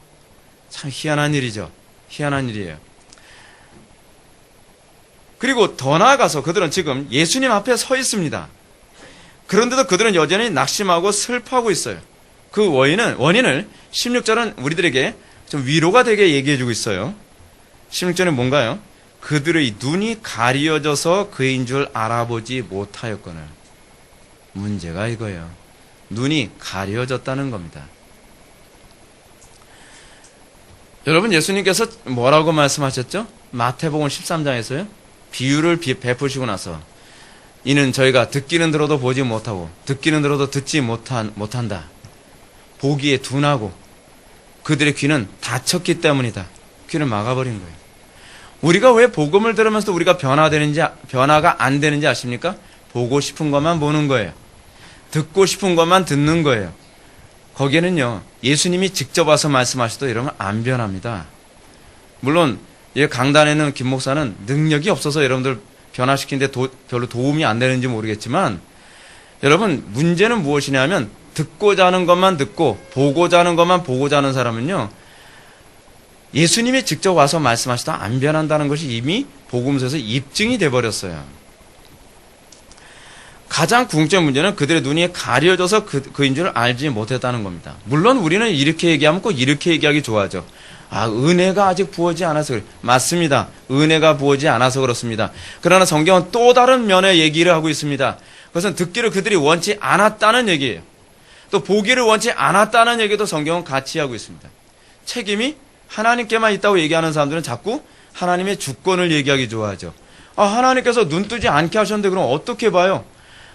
[SPEAKER 1] 참 희한한 일이죠. 희한한 일이에요. 그리고 더 나아가서 그들은 지금 예수님 앞에 서 있습니다. 그런데도 그들은 여전히 낙심하고 슬퍼하고 있어요. 그 원인을 16절은 우리들에게 좀 위로가 되게 얘기해주고 있어요. 16절은 뭔가요? 그들의 눈이 가려져서 그인 줄 알아보지 못하였거늘. 문제가 이거예요. 눈이 가려졌다는 겁니다. 여러분, 예수님께서 뭐라고 말씀하셨죠? 마태복음 13장에서요. 비유를 베푸시고 나서 이는 저희가 듣기는 들어도 보지 못하고 듣기는 들어도 듣지 못한다. 보기에 둔하고 그들의 귀는 닫혔기 때문이다. 귀를 막아버린 거예요. 우리가 왜 복음을 들으면서도 우리가 변화가 안 되는지 아십니까? 보고 싶은 것만 보는 거예요. 듣고 싶은 것만 듣는 거예요. 거기에는요, 예수님이 직접 와서 말씀하셔도 이러면 안 변합니다. 물론 강단에는 김 목사는 능력이 없어서 여러분들 변화시키는데 별로 도움이 안 되는지 모르겠지만, 여러분, 문제는 무엇이냐면 듣고자 하는 것만 듣고 보고자 하는 것만 보고자 하는 사람은요, 예수님이 직접 와서 말씀하시다 안 변한다는 것이 이미 복음서에서 입증이 돼버렸어요. 가장 궁극적인 문제는 그들의 눈이 가려져서 그인 줄 알지 못했다는 겁니다. 물론 우리는 이렇게 얘기하면 꼭 이렇게 얘기하기 좋아하죠. 은혜가 아직 부어지지 않아서 그래요. 맞습니다. 은혜가 부어지지 않아서 그렇습니다. 그러나 성경은 또 다른 면의 얘기를 하고 있습니다. 그것은 듣기를 그들이 원치 않았다는 얘기예요. 또 보기를 원치 않았다는 얘기도 성경은 같이 하고 있습니다. 책임이 하나님께만 있다고 얘기하는 사람들은 자꾸 하나님의 주권을 얘기하기 좋아하죠. 하나님께서 눈 뜨지 않게 하셨는데 그럼 어떻게 봐요?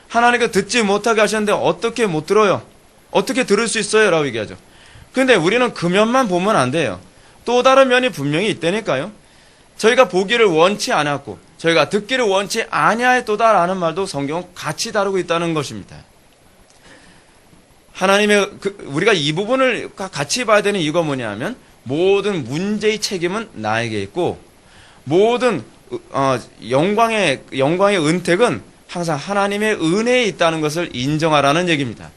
[SPEAKER 1] 하나님께서 듣지 못하게 하셨는데 어떻게 못 들어요? 어떻게 들을 수 있어요? 라고 얘기하죠. 근데 우리는 그 면만 보면 안 돼요. 또 다른 면이 분명히 있다니까요. 저희가 보기를 원치 않았고 저희가 듣기를 원치 아니하였도다라는 말도 성경은 같이 다루고 있다는 것입니다. 우리가 이 부분을 같이 봐야 되는 이유가 뭐냐면, 모든 문제의 책임은 나에게 있고 모든 영광의 은택은 항상 하나님의 은혜에 있다는 것을 인정하라는 얘기입니다.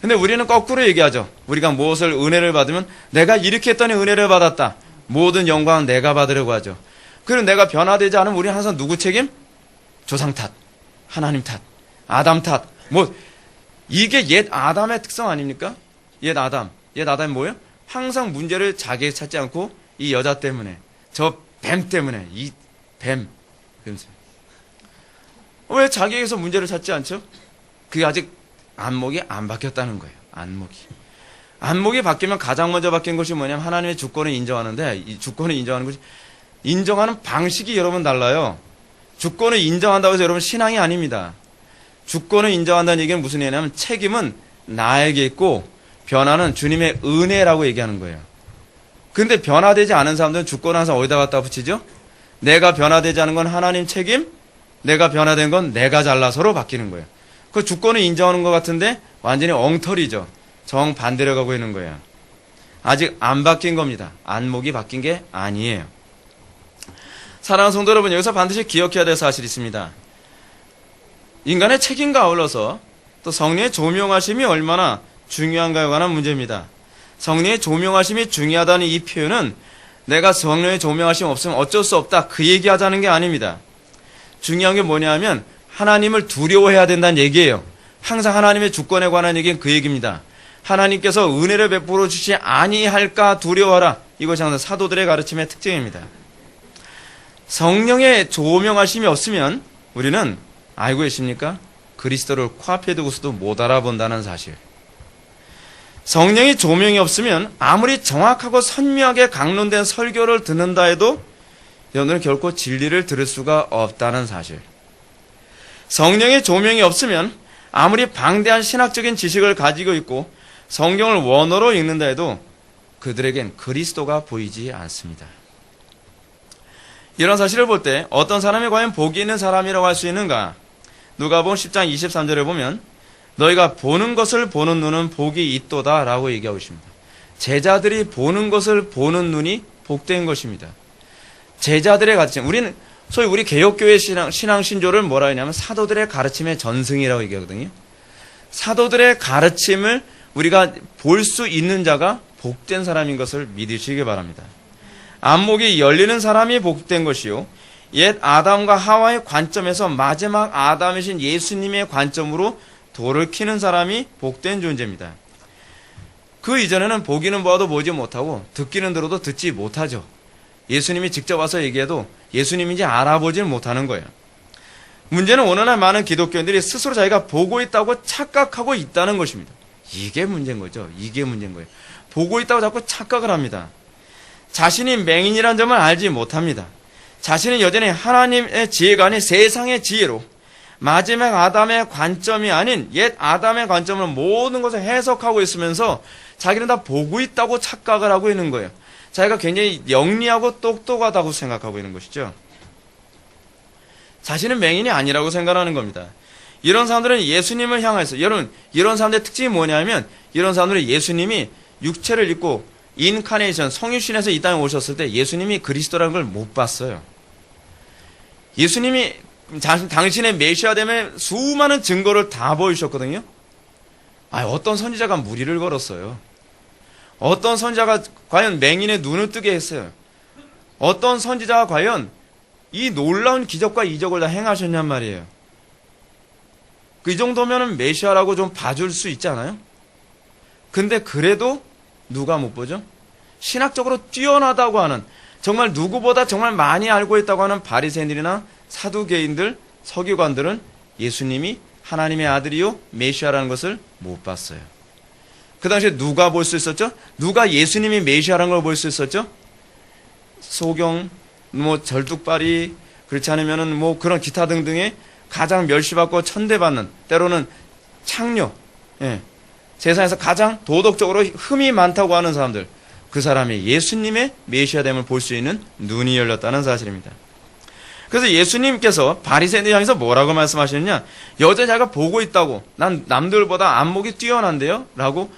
[SPEAKER 1] 근데 우리는 거꾸로 얘기하죠. 우리가 무엇을 은혜를 받으면 내가 이렇게 했더니 은혜를 받았다. 모든 영광은 내가 받으려고 하죠. 그리고 내가 변화되지 않으면 우리는 항상 누구 책임? 조상 탓, 하나님 탓, 아담 탓. 이게 옛 아담의 특성 아닙니까? 옛 아담이 뭐예요? 항상 문제를 자기에 찾지 않고 이 여자 때문에, 저 뱀 때문에, 이 뱀. 왜 자기에게서 문제를 찾지 않죠? 그게 아직 안목이 안 바뀌었다는 거예요. 안목이 바뀌면 가장 먼저 바뀐 것이 뭐냐면 하나님의 주권을 인정하는데, 이 주권을 인정하는 것이, 인정하는 방식이 여러분 달라요. 주권을 인정한다고 해서 여러분 신앙이 아닙니다. 주권을 인정한다는 얘기는 무슨 얘기냐면 책임은 나에게 있고 변화는 주님의 은혜라고 얘기하는 거예요. 근데 변화되지 않은 사람들은 주권을 항상 어디다 갖다 붙이죠? 내가 변화되지 않은 건 하나님 책임, 내가 변화된 건 내가 잘나서로 바뀌는 거예요. 그 주권을 인정하는 것 같은데 완전히 엉터리죠. 정반대로 가고 있는 거예요. 아직 안 바뀐 겁니다. 안목이 바뀐 게 아니에요. 사랑하는 성도 여러분, 여기서 반드시 기억해야 될 사실이 있습니다. 인간의 책임과 아울러서 또 성령의 조명하심이 얼마나 중요한가에 관한 문제입니다. 성령의 조명하심이 중요하다는 이 표현은 내가 성령의 조명하심 없으면 어쩔 수 없다, 그 얘기하자는 게 아닙니다. 중요한 게 뭐냐 하면 하나님을 두려워해야 된다는 얘기예요. 항상 하나님의 주권에 관한 얘기는 그 얘기입니다. 하나님께서 은혜를 베풀어 주시지 아니할까 두려워하라. 이것이 항상 사도들의 가르침의 특징입니다. 성령의 조명하심이 없으면 우리는 알고 계십니까? 그리스도를 코앞에 두고서도 못 알아본다는 사실. 성령의 조명이 없으면 아무리 정확하고 선명하게 강론된 설교를 듣는다 해도 여러분은 결코 진리를 들을 수가 없다는 사실. 성령의 조명이 없으면 아무리 방대한 신학적인 지식을 가지고 있고 성경을 원어로 읽는다 해도 그들에겐 그리스도가 보이지 않습니다. 이런 사실을 볼 때 어떤 사람이 과연 복이 있는 사람이라고 할 수 있는가? 누가복음 10장 23절에 보면 너희가 보는 것을 보는 눈은 복이 있도다 라고 얘기하고 있습니다. 제자들이 보는 것을 보는 눈이 복된 것입니다. 제자들의 가르침, 소위 우리 개혁교회 신앙 신조를 뭐라 하냐면 사도들의 가르침의 전승이라고 얘기하거든요. 사도들의 가르침을 우리가 볼 수 있는 자가 복된 사람인 것을 믿으시기 바랍니다. 안목이 열리는 사람이 복된 것이요, 옛 아담과 하와의 관점에서 마지막 아담이신 예수님의 관점으로 돌이키는 사람이 복된 존재입니다. 그 이전에는 보기는 보아도 보지 못하고 듣기는 들어도 듣지 못하죠. 예수님이 직접 와서 얘기해도 예수님인지 알아보질 못하는 거예요. 문제는 오늘날 많은 기독교인들이 스스로 자기가 보고 있다고 착각하고 있다는 것입니다. 이게 문제인 거죠. 이게 문제인 거예요. 보고 있다고 자꾸 착각을 합니다. 자신이 맹인이라는 점을 알지 못합니다. 자신은 여전히 하나님의 지혜가 아닌 세상의 지혜로 마지막 아담의 관점이 아닌 옛 아담의 관점으로 모든 것을 해석하고 있으면서 자기는 다 보고 있다고 착각을 하고 있는 거예요. 자기가 굉장히 영리하고 똑똑하다고 생각하고 있는 것이죠. 자신은 맹인이 아니라고 생각하는 겁니다. 이런 사람들은 예수님을 향해서, 여러분, 이런 사람들의 특징이 뭐냐면, 이런 사람들은 예수님이 육체를 입고 인카네이션, 성육신에서 이 땅에 오셨을 때 예수님이 그리스도라는 걸 못 봤어요. 예수님이 당신의 메시아됨의 수많은 증거를 다 보이셨거든요. 어떤 선지자가 무리를 걸었어요. 어떤 선지자가 과연 맹인의 눈을 뜨게 했어요. 어떤 선지자가 과연 이 놀라운 기적과 이적을 다 행하셨냔 말이에요. 그 정도면은 메시아라고 좀 봐줄 수 있지 않아요? 근데 그래도 누가 못 보죠? 신학적으로 뛰어나다고 하는, 정말 누구보다 정말 많이 알고 있다고 하는 바리새인들이나 사두개인들, 서기관들은 예수님이 하나님의 아들이요 메시아라는 것을 못 봤어요. 그 당시에 누가 볼 수 있었죠? 누가 예수님이 메시아라는 걸 볼 수 있었죠? 소경, 절뚝발이, 그렇지 않으면은 그런 기타 등등의 가장 멸시받고 천대받는, 때로는 창녀, 세상에서 가장 도덕적으로 흠이 많다고 하는 사람들, 그 사람이 예수님의 메시아됨을 볼 수 있는 눈이 열렸다는 사실입니다. 그래서 예수님께서 바리새인들 향해서 뭐라고 말씀하시느냐? 여전히 자기가 보고 있다고, 난 남들보다 안목이 뛰어난데요? 라고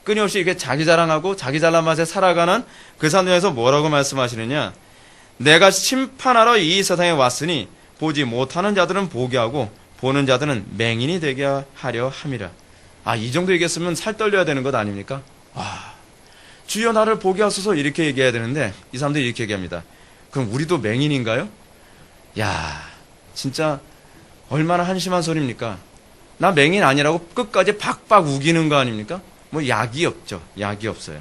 [SPEAKER 1] 끊임없이 이렇게 자기 자랑하고 자기 잘난 맛에 살아가는 그 사람들 향해서 뭐라고 말씀하시느냐? 내가 심판하러 이 세상에 왔으니 보지 못하는 자들은 보게 하고 보는 자들은 맹인이 되게 하려 함이라. 이 정도 얘기했으면 살 떨려야 되는 것 아닙니까? 주여 나를 보게 하소서 이렇게 얘기해야 되는데 이 사람들이 이렇게 얘기합니다. 그럼 우리도 맹인인가요? 진짜 얼마나 한심한 소리입니까? 나 맹인 아니라고 끝까지 박박 우기는 거 아닙니까? 약이 없죠. 약이 없어요.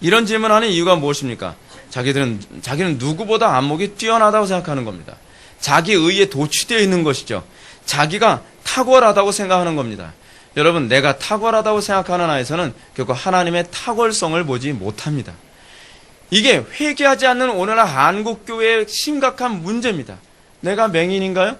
[SPEAKER 1] 이런 질문하는 이유가 무엇입니까? 자기는 누구보다 안목이 뛰어나다고 생각하는 겁니다. 자기 의에 도취되어 있는 것이죠. 자기가 탁월하다고 생각하는 겁니다. 여러분, 내가 탁월하다고 생각하는 아이에서는 결코 하나님의 탁월성을 보지 못합니다. 이게 회개하지 않는 오늘날 한국교회의 심각한 문제입니다. 내가 맹인인가요?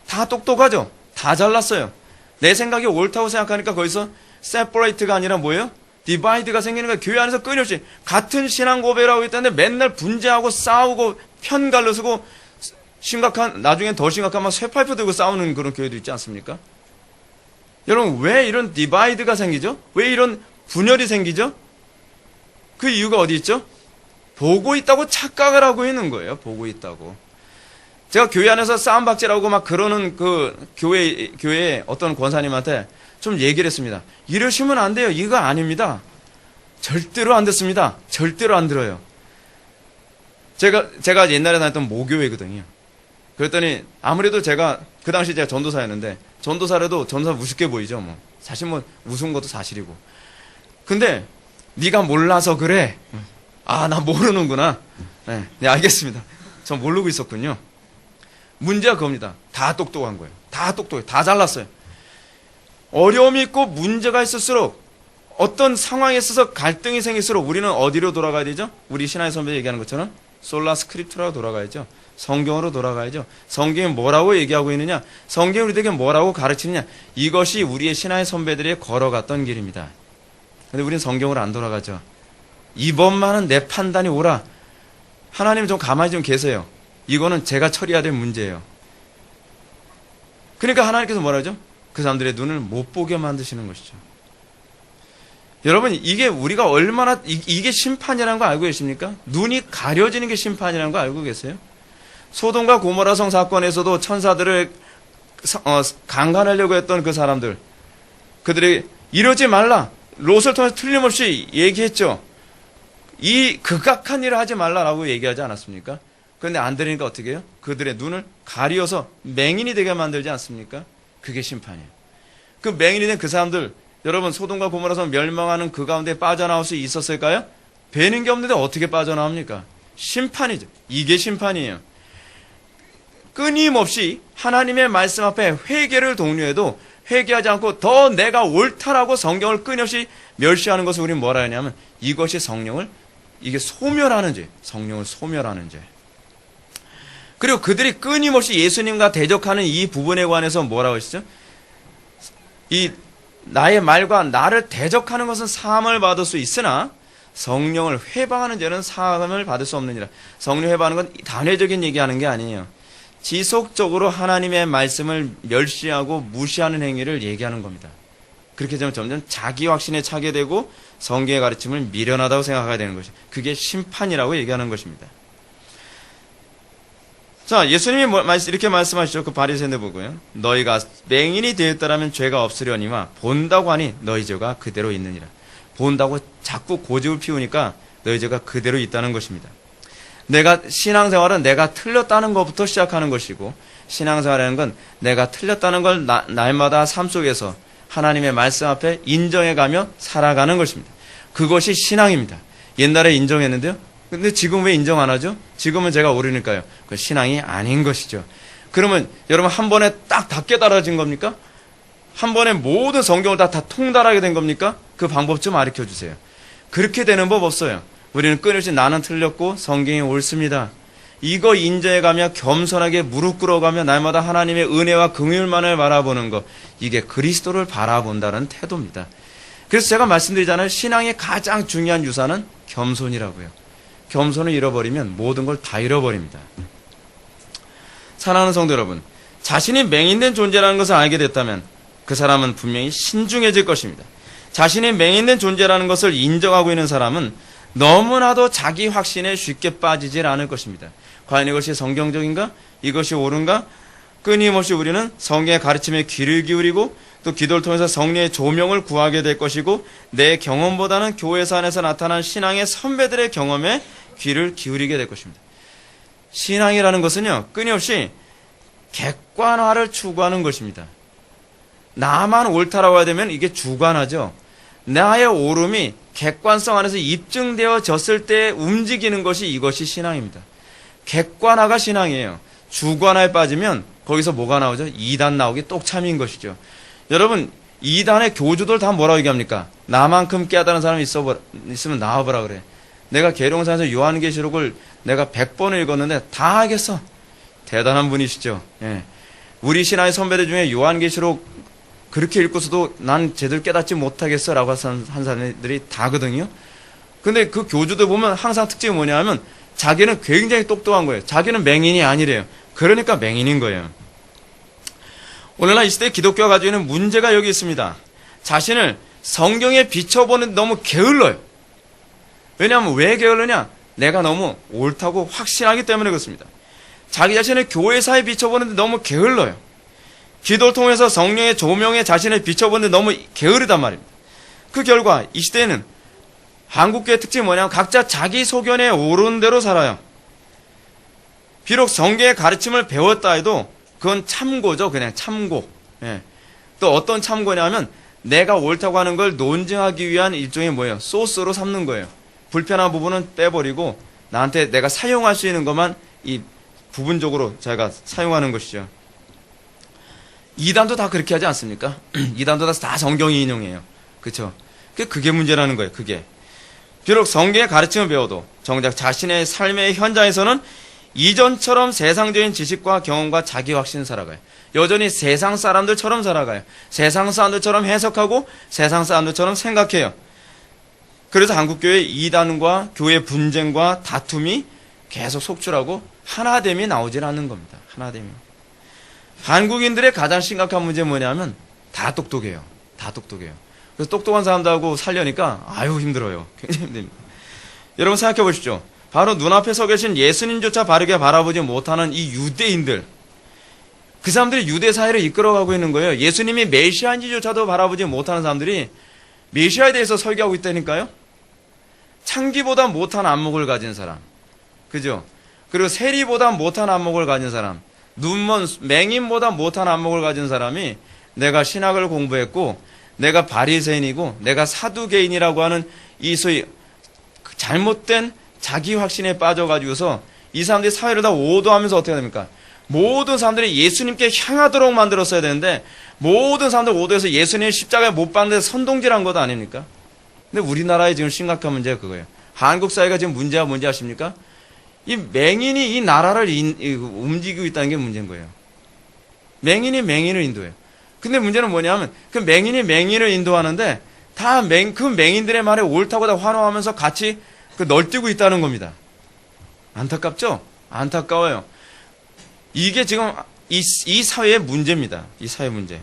[SPEAKER 1] 다 똑똑하죠? 다 잘났어요. 내 생각이 옳다고 생각하니까 거기서 separate가 아니라 뭐예요? 디바이드가 생기는 거예요. 교회 안에서 끊임없이 같은 신앙 고백을 하고 있다는데 맨날 분쟁하고 싸우고 편갈로 서고 나중엔 더 심각한 쇠파이프 들고 싸우는 그런 교회도 있지 않습니까? 여러분, 왜 이런 디바이드가 생기죠? 왜 이런 분열이 생기죠? 그 이유가 어디 있죠? 보고 있다고 착각을 하고 있는 거예요. 보고 있다고. 제가 교회 안에서 싸움박질하고 막 그러는 그 교회에 어떤 권사님한테 좀 얘기를 했습니다. 이러시면 안 돼요. 이거 아닙니다. 절대로 안 됐습니다. 절대로 안 들어요. 제가 옛날에 다녔던 모교회거든요. 그랬더니 아무래도 제가 그 당시 제가 전도사였는데 전도사라도 전도사 우습게 보이죠. 사실 우스운 것도 사실이고. 근데 네가 몰라서 그래. 나 모르는구나. 네, 알겠습니다. 전 모르고 있었군요. 문제가 그겁니다. 다 똑똑한 거예요. 다 똑똑해요. 다 잘났어요. 어려움이 있고 문제가 있을수록 어떤 상황에 있어서 갈등이 생길수록 우리는 어디로 돌아가야 되죠? 우리 신앙의 선배 얘기하는 것처럼 솔라 스크립트라고 돌아가야죠. 성경으로 돌아가야죠. 성경이 뭐라고 얘기하고 있느냐? 성경이 우리에게 뭐라고 가르치느냐? 이것이 우리의 신앙의 선배들이 걸어갔던 길입니다. 근데 우리는 성경으로 안 돌아가죠. 이번만은 내 판단이 옳아. 하나님 좀 가만히 좀 계세요. 이거는 제가 처리해야 될 문제예요. 그러니까 하나님께서 뭐라 하죠? 그 사람들의 눈을 못 보게 만드시는 것이죠. 여러분, 이게 우리가 얼마나 이게 심판이라는 거 알고 계십니까? 눈이 가려지는 게 심판이라는 거 알고 계세요? 소돔과 고모라 성 사건에서도 천사들을 강간하려고 했던 그 사람들, 그들이 이러지 말라, 롯을 통해서 틀림없이 얘기했죠. 이 극악한 일을 하지 말라라고 얘기하지 않았습니까? 그런데 안 들으니까 어떻게 해요? 그들의 눈을 가리어서 맹인이 되게 만들지 않습니까? 그게 심판이에요. 그 맹인이 된 그 사람들, 여러분, 소돔과 고모라성 멸망하는 그 가운데 빠져나올 수 있었을까요? 배는 게 없는데 어떻게 빠져나옵니까? 심판이죠. 이게 심판이에요. 끊임없이 하나님의 말씀 앞에 회개를 독려해도 회개하지 않고 더 내가 옳다라고 성경을 끊임없이 멸시하는 것을 우리는 뭐라 하냐면 이것이 성령을 이게 소멸하는 죄, 성령을 소멸하는 죄. 그리고 그들이 끊임없이 예수님과 대적하는 이 부분에 관해서 뭐라고 하시죠? 이 나의 말과 나를 대적하는 것은 사함을 받을 수 있으나 성령을 회방하는 죄는 사함을 받을 수 없느니라. 성령 회방하는 건 단회적인 얘기하는 게 아니에요. 지속적으로 하나님의 말씀을 멸시하고 무시하는 행위를 얘기하는 겁니다. 그렇게 되면 점점 자기 확신에 차게 되고 성경의 가르침을 미련하다고 생각하게 되는 것이죠. 그게 심판이라고 얘기하는 것입니다. 자, 예수님이 이렇게 말씀하시죠. 그 바리새인들 보고요. 너희가 맹인이 되었다라면 죄가 없으려니와 본다고 하니 너희 죄가 그대로 있느니라. 본다고 자꾸 고집을 피우니까 너희 죄가 그대로 있다는 것입니다. 내가 신앙생활은 내가 틀렸다는 것부터 시작하는 것이고 신앙생활이라는 건 내가 틀렸다는 걸 날마다 삶 속에서 하나님의 말씀 앞에 인정해가며 살아가는 것입니다. 그것이 신앙입니다. 옛날에 인정했는데요. 근데 지금 왜 인정 안 하죠? 지금은 제가 옳으니까요. 그 신앙이 아닌 것이죠. 그러면 여러분 한 번에 딱 다 깨달아진 겁니까? 한 번에 모든 성경을 다 통달하게 된 겁니까? 그 방법 좀 가르쳐 주세요. 그렇게 되는 법 없어요. 우리는 끊임없이 나는 틀렸고 성경이 옳습니다. 이거 인정해가며 겸손하게 무릎 꿇어가며 날마다 하나님의 은혜와 긍휼만을 바라보는 것. 이게 그리스도를 바라본다는 태도입니다. 그래서 제가 말씀드리잖아요. 신앙의 가장 중요한 유산은 겸손이라고요. 겸손을 잃어버리면 모든 걸 다 잃어버립니다. 사랑하는 성도 여러분, 자신이 맹인된 존재라는 것을 알게 됐다면 그 사람은 분명히 신중해질 것입니다. 자신이 맹인된 존재라는 것을 인정하고 있는 사람은 너무나도 자기 확신에 쉽게 빠지질 않을 것입니다. 과연 이것이 성경적인가? 이것이 옳은가? 끊임없이 우리는 성경의 가르침에 귀를 기울이고 또 기도를 통해서 성령의 조명을 구하게 될 것이고 내 경험보다는 교회사 안에서 나타난 신앙의 선배들의 경험에 귀를 기울이게 될 것입니다. 신앙이라는 것은요, 끊임없이 객관화를 추구하는 것입니다. 나만 옳다라고 해야 되면 이게 주관하죠. 나의 옳음이 객관성 안에서 입증되어졌을 때 움직이는 것이 이것이 신앙입니다. 객관화가 신앙이에요. 주관화에 빠지면 거기서 뭐가 나오죠? 이단 나오기 똑참인 것이죠. 여러분, 이단의 교주들 다 뭐라고 얘기합니까? 나만큼 깨달은 사람이 있으면 나와보라 그래. 내가 계룡산에서 요한계시록을 내가 100번을 읽었는데 다 하겠어. 대단한 분이시죠. 예. 우리 신앙의 선배들 중에 요한계시록 그렇게 읽고서도 난 제대로 깨닫지 못하겠어 라고 한 사람들이 다거든요. 근데 그 교주들 보면 항상 특징이 뭐냐 하면 자기는 굉장히 똑똑한 거예요. 자기는 맹인이 아니래요. 그러니까 맹인인 거예요. 오늘날 이 시대의 기독교가 가지고 있는 문제가 여기 있습니다. 자신을 성경에 비춰보는 너무 게을러요. 왜냐하면 왜 게을르냐? 내가 너무 옳다고 확신하기 때문에 그렇습니다. 자기 자신을 교회사에 비춰보는데 너무 게을러요. 기도를 통해서 성령의 조명에 자신을 비춰보는데 너무 게으르단 말입니다. 그 결과 이 시대에는 한국교회의 특징이 뭐냐면 각자 자기 소견에 옳은 대로 살아요. 비록 성경의 가르침을 배웠다 해도 그건 참고죠. 그냥 참고. 예. 또 어떤 참고냐면 내가 옳다고 하는 걸 논증하기 위한 일종의 뭐예요? 소스로 삼는 거예요. 불편한 부분은 빼버리고 나한테 내가 사용할 수 있는 것만 이 부분적으로 제가 사용하는 것이죠. 이단도 다 그렇게 하지 않습니까? 이단도 다 성경이 인용해요. 그렇죠? 그게 문제라는 거예요. 그게. 비록 성경의 가르침을 배워도 정작 자신의 삶의 현장에서는 이전처럼 세상적인 지식과 경험과 자기 확신 살아가요. 여전히 세상 사람들처럼 살아가요. 세상 사람들처럼 해석하고 세상 사람들처럼 생각해요. 그래서 한국교회 이단과 교회 분쟁과 다툼이 계속 속출하고 하나됨이 나오질 않는 겁니다. 하나됨이. 한국인들의 가장 심각한 문제는 뭐냐면 다 똑똑해요. 다 똑똑해요. 그래서 똑똑한 사람들하고 살려니까 아유 힘들어요. 굉장히 힘듭니다. 여러분 생각해 보십시오. 바로 눈앞에 서 계신 예수님조차 바르게 바라보지 못하는 이 유대인들, 그 사람들이 유대 사회를 이끌어가고 있는 거예요. 예수님이 메시아인지조차도 바라보지 못하는 사람들이 메시아에 대해서 설교하고 있다니까요. 창기보다 못한 안목을 가진 사람, 그죠? 그리고 세리보다 못한 안목을 가진 사람, 눈먼 맹인보다 못한 안목을 가진 사람이 내가 신학을 공부했고 내가 바리새인이고 내가 사두개인이라고 하는 이 소위 잘못된 자기 확신에 빠져가지고서 이 사람들이 사회를 다 오도하면서 어떻게 됩니까? 모든 사람들이 예수님께 향하도록 만들었어야 되는데 모든 사람들 오도해서 예수님 십자가에 못 박는 데 선동질한 것도 아닙니까? 근데 우리나라의 지금 심각한 문제가 그거예요. 한국 사회가 지금 문제가 뭔지 아십니까? 이 맹인이 이 나라를 움직이고 있다는 게 문제인 거예요. 맹인이 맹인을 인도해요. 근데 문제는 뭐냐면 그 맹인이 맹인을 인도하는데 다 그 맹인들의 말에 옳다고 다 환호하면서 같이 널뛰고 있다는 겁니다. 안타깝죠? 안타까워요. 이게 지금 이 사회의 문제입니다. 이 사회 문제.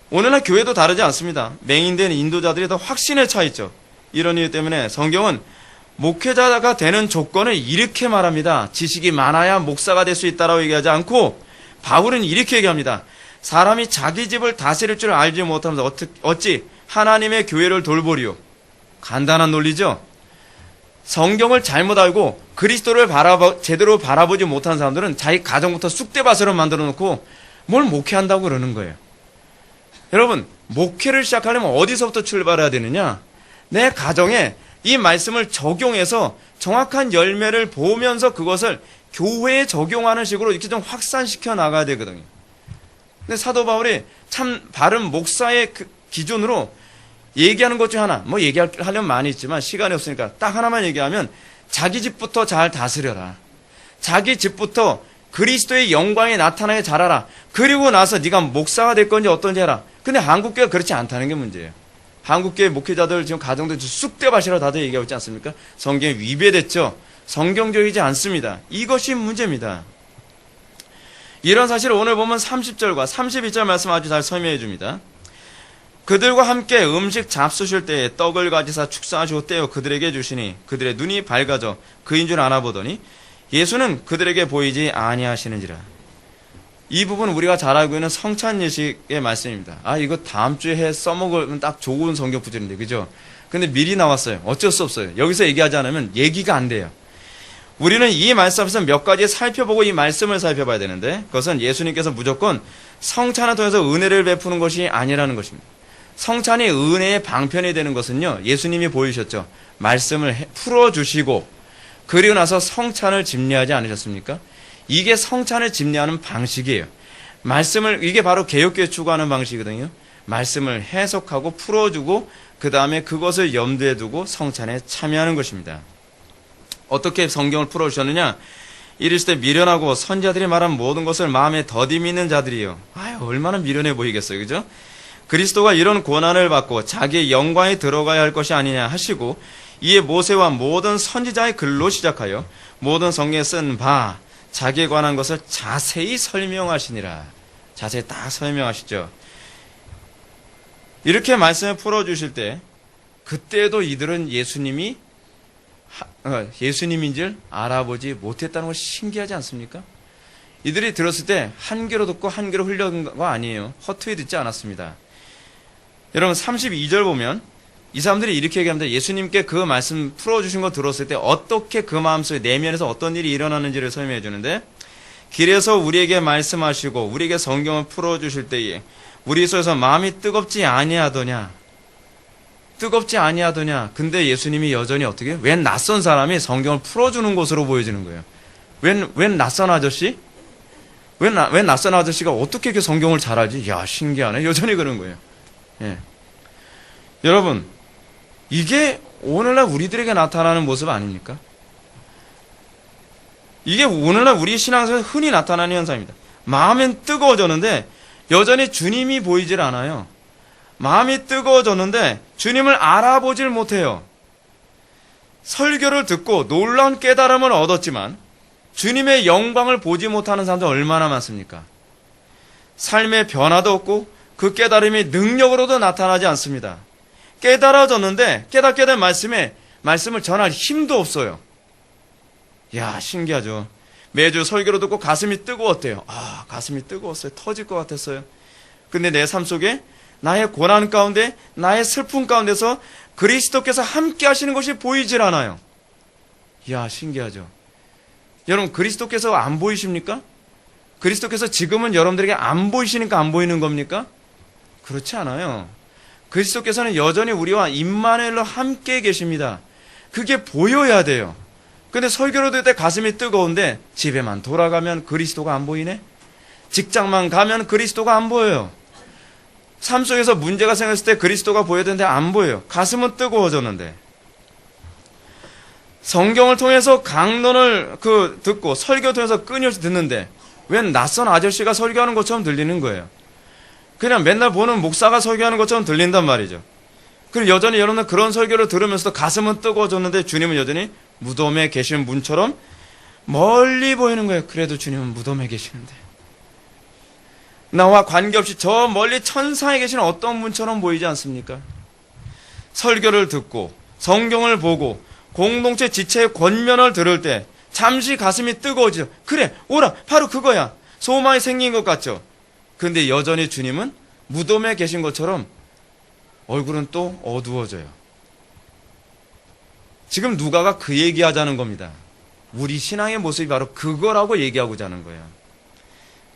[SPEAKER 1] 오늘날 교회도 다르지 않습니다. 맹인된 인도자들이 더 확신에 차 있죠. 이런 이유 때문에 성경은 목회자가 되는 조건을 이렇게 말합니다. 지식이 많아야 목사가 될 수 있다라고 얘기하지 않고 바울은 이렇게 얘기합니다. 사람이 자기 집을 다스릴 줄 알지 못하면서 어찌 하나님의 교회를 돌보리요. 간단한 논리죠. 성경을 잘못 알고 그리스도를 제대로 바라보지 못한 사람들은 자기 가정부터 쑥대밭으로 만들어 놓고 뭘 목회한다고 그러는 거예요. 여러분, 목회를 시작하려면 어디서부터 출발해야 되느냐? 내 가정에 이 말씀을 적용해서 정확한 열매를 보면서 그것을 교회에 적용하는 식으로 이렇게 좀 확산시켜 나가야 되거든요. 근데 사도 바울이 참 바른 목사의 기준으로 얘기하는 것 중에 하나, 뭐 얘기하려면 많이 있지만 시간이 없으니까 딱 하나만 얘기하면 자기 집부터 잘 다스려라. 자기 집부터 그리스도의 영광이 나타나게 잘하라. 그리고 나서 네가 목사가 될 건지 어떤지 해라. 근데 한국교회가 그렇지 않다는 게 문제예요. 한국교회 목회자들 지금 가정들 쑥대밭이라고 다들 얘기하고 있지 않습니까? 성경에 위배됐죠. 성경적이지 않습니다. 이것이 문제입니다. 이런 사실을 오늘 보면 30절과 32절 말씀 아주 잘 설명해 줍니다. 그들과 함께 음식 잡수실 때에 떡을 가지사 축사하시고 떼어 그들에게 주시니 그들의 눈이 밝아져 그인 줄 알아보더니 예수는 그들에게 보이지 아니하시는지라. 이 부분은 우리가 잘 알고 있는 성찬 예식의 말씀입니다. 아, 이거 다음 주에 써먹으면 딱 좋은 성경 구절인데, 그죠? 근데 미리 나왔어요. 어쩔 수 없어요. 여기서 얘기하지 않으면 얘기가 안 돼요. 우리는 이 말씀 앞에서 몇 가지 살펴보고 이 말씀을 살펴봐야 되는데, 그것은 예수님께서 무조건 성찬을 통해서 은혜를 베푸는 것이 아니라는 것입니다. 성찬이 은혜의 방편이 되는 것은요, 예수님이 보이셨죠. 말씀을 풀어주시고 그리고 나서 성찬을 집례하지 않으셨습니까? 이게 성찬을 집례하는 방식이에요. 이게 바로 개혁교회 추구하는 방식이거든요. 말씀을 해석하고 풀어주고 그 다음에 그것을 염두에 두고 성찬에 참여하는 것입니다. 어떻게 성경을 풀어주셨느냐? 이르시되 미련하고 선지자들이 말한 모든 것을 마음에 더디 믿는 자들이요. 아유, 얼마나 미련해 보이겠어요, 그죠? 그리스도가 이런 고난을 받고 자기의 영광에 들어가야 할 것이 아니냐 하시고 이에 모세와 모든 선지자의 글로 시작하여 모든 성경에 쓴 바 자기에 관한 것을 자세히 설명하시니라. 자세히 딱 설명하시죠. 이렇게 말씀을 풀어주실 때 그때도 이들은 예수님인 줄 알아보지 못했다는 것이 신기하지 않습니까? 이들이 들었을 때 한 귀로 듣고 한 귀로 흘려간 거 아니에요. 허투루 듣지 않았습니다. 여러분 32절 보면 이 사람들이 이렇게 얘기합니다. 예수님께 그 말씀 풀어주신 거 들었을 때 어떻게 그 마음속에 내면에서 어떤 일이 일어나는지를 설명해 주는데 길에서 우리에게 말씀하시고 우리에게 성경을 풀어주실 때에 우리 속에서 마음이 뜨겁지 아니하더냐. 뜨겁지 아니하더냐. 근데 예수님이 여전히 어떻게? 웬 낯선 사람이 성경을 풀어주는 것으로 보여지는 거예요. 웬 낯선 아저씨? 웬 낯선 아저씨가 어떻게 이렇게 성경을 잘 알지? 야, 신기하네. 여전히 그런 거예요. 예. 여러분, 이게 오늘날 우리들에게 나타나는 모습 아닙니까? 이게 오늘날 우리 신앙에서 흔히 나타나는 현상입니다. 마음은 뜨거워졌는데 여전히 주님이 보이질 않아요. 마음이 뜨거워졌는데 주님을 알아보질 못해요. 설교를 듣고 놀라운 깨달음을 얻었지만 주님의 영광을 보지 못하는 사람들 얼마나 많습니까? 삶의 변화도 없고 그 깨달음이 능력으로도 나타나지 않습니다. 깨달아졌는데 깨닫게 된 말씀을 전할 힘도 없어요. 이야, 신기하죠. 매주 설교를 듣고 가슴이 뜨거웠대요. 가슴이 뜨거웠어요. 터질 것 같았어요. 근데 내 삶 속에 나의 고난 가운데, 나의 슬픔 가운데서 그리스도께서 함께 하시는 것이 보이질 않아요. 이야, 신기하죠. 여러분, 그리스도께서 안 보이십니까? 그리스도께서 지금은 여러분들에게 안 보이시니까 안 보이는 겁니까? 그렇지 않아요. 그리스도께서는 여전히 우리와 임마누엘로 함께 계십니다. 그게 보여야 돼요. 근데 설교를 들을 때 가슴이 뜨거운데 집에만 돌아가면 그리스도가 안 보이네? 직장만 가면 그리스도가 안 보여요. 삶 속에서 문제가 생겼을 때 그리스도가 보여야 되는데 안 보여요. 가슴은 뜨거워졌는데. 성경을 통해서 강론을 듣고 설교 통해서 끊임없이 듣는데 웬 낯선 아저씨가 설교하는 것처럼 들리는 거예요. 그냥 맨날 보는 목사가 설교하는 것처럼 들린단 말이죠. 그리고 여전히 여러분은 그런 설교를 들으면서도 가슴은 뜨거워졌는데 주님은 여전히 무덤에 계신 분처럼 멀리 보이는 거예요. 그래도 주님은 무덤에 계시는데. 나와 관계없이 저 멀리 천상에 계신 어떤 분처럼 보이지 않습니까? 설교를 듣고 성경을 보고 공동체 지체의 권면을 들을 때 잠시 가슴이 뜨거워지죠. 그래, 오라, 바로 그거야. 소망이 생긴 것 같죠. 그런데 여전히 주님은 무덤에 계신 것처럼 얼굴은 또 어두워져요. 지금 누가가 그 얘기하자는 겁니다. 우리 신앙의 모습이 바로 그거라고 얘기하고자 하는 거예요.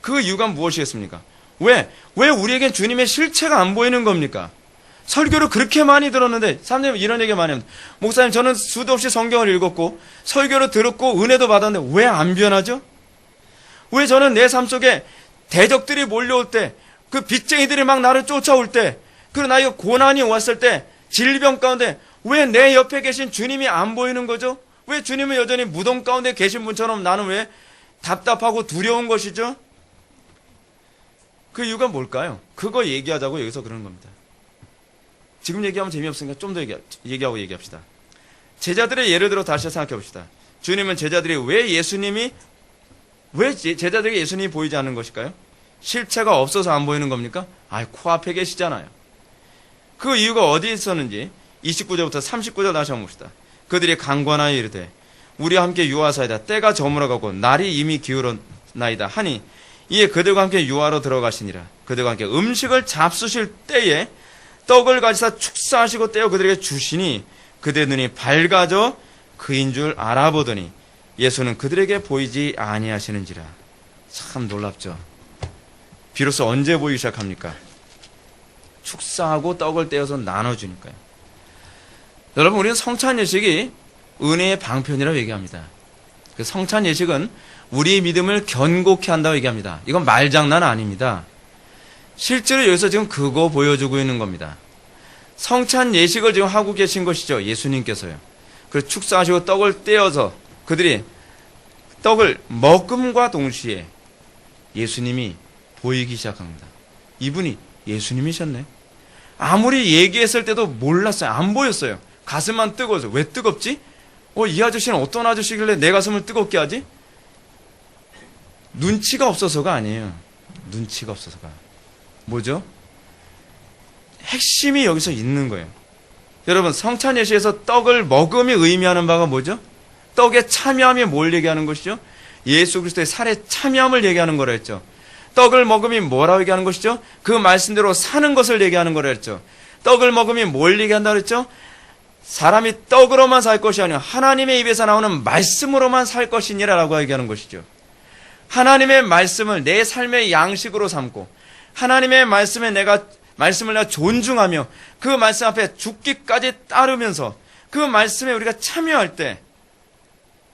[SPEAKER 1] 그 이유가 무엇이겠습니까? 왜 우리에겐 주님의 실체가 안 보이는 겁니까? 설교를 그렇게 많이 들었는데 사람들이 이런 얘기 많이 합니다. 목사님, 저는 수도 없이 성경을 읽었고 설교를 들었고 은혜도 받았는데 왜 안 변하죠? 왜 저는 내 삶 속에 대적들이 몰려올 때, 그 빚쟁이들이 막 나를 쫓아올 때, 그리고 나에게 고난이 왔을 때, 질병 가운데 왜 내 옆에 계신 주님이 안 보이는 거죠? 왜 주님은 여전히 무덤 가운데 계신 분처럼 나는 왜 답답하고 두려운 것이죠? 그 이유가 뭘까요? 그거 얘기하자고 여기서 그러는 겁니다. 지금 얘기하면 재미없으니까 좀 더 얘기하고 얘기합시다. 제자들의 예를 들어 다시 생각해 봅시다. 주님은 제자들이 왜 제자들에게 예수님이 보이지 않는 것일까요? 실체가 없어서 안 보이는 겁니까? 코앞에 계시잖아요. 그 이유가 어디에 있었는지 29절부터 39절 다시 한번 봅시다. 그들이 강권하여 이르되 우리와 함께 유하사이다. 때가 저물어가고 날이 이미 기울었나이다 하니 이에 그들과 함께 유하로 들어가시니라. 그들과 함께 음식을 잡수실 때에 떡을 가지사 축사하시고 떼어 그들에게 주시니 그들의 눈이 밝아져 그인 줄 알아보더니 예수는 그들에게 보이지 아니하시는지라. 참 놀랍죠. 비로소 언제 보이기 시작합니까? 축사하고 떡을 떼어서 나눠주니까요. 여러분, 우리는 성찬 예식이 은혜의 방편이라고 얘기합니다. 그 성찬 예식은 우리의 믿음을 견고케 한다고 얘기합니다. 이건 말장난 아닙니다. 실제로 여기서 지금 그거 보여주고 있는 겁니다. 성찬 예식을 지금 하고 계신 것이죠. 예수님께서요. 그래서 축사하시고 떡을 떼어서 그들이 떡을 먹음과 동시에 예수님이 보이기 시작합니다. 이분이 예수님이셨네. 아무리 얘기했을 때도 몰랐어요. 안 보였어요. 가슴만 뜨거워서. 왜 뜨겁지? 이 아저씨는 어떤 아저씨길래 내 가슴을 뜨겁게 하지? 눈치가 없어서가 아니에요. 눈치가 없어서가. 뭐죠? 핵심이 여기서 있는 거예요. 여러분, 성찬 예식에서 떡을 먹음이 의미하는 바가 뭐죠? 떡의 참여함이 뭘 얘기하는 것이죠? 예수 그리스도의 살의 참여함을 얘기하는 거라 했죠. 떡을 먹음이 뭐라고 얘기하는 것이죠? 그 말씀대로 사는 것을 얘기하는 거라 했죠. 떡을 먹음이 뭘 얘기한다고 했죠? 사람이 떡으로만 살 것이 아니라 하나님의 입에서 나오는 말씀으로만 살 것이니라라고 얘기하는 것이죠. 하나님의 말씀을 내 삶의 양식으로 삼고 하나님의 말씀을 내가 존중하며 그 말씀 앞에 죽기까지 따르면서 그 말씀에 우리가 참여할 때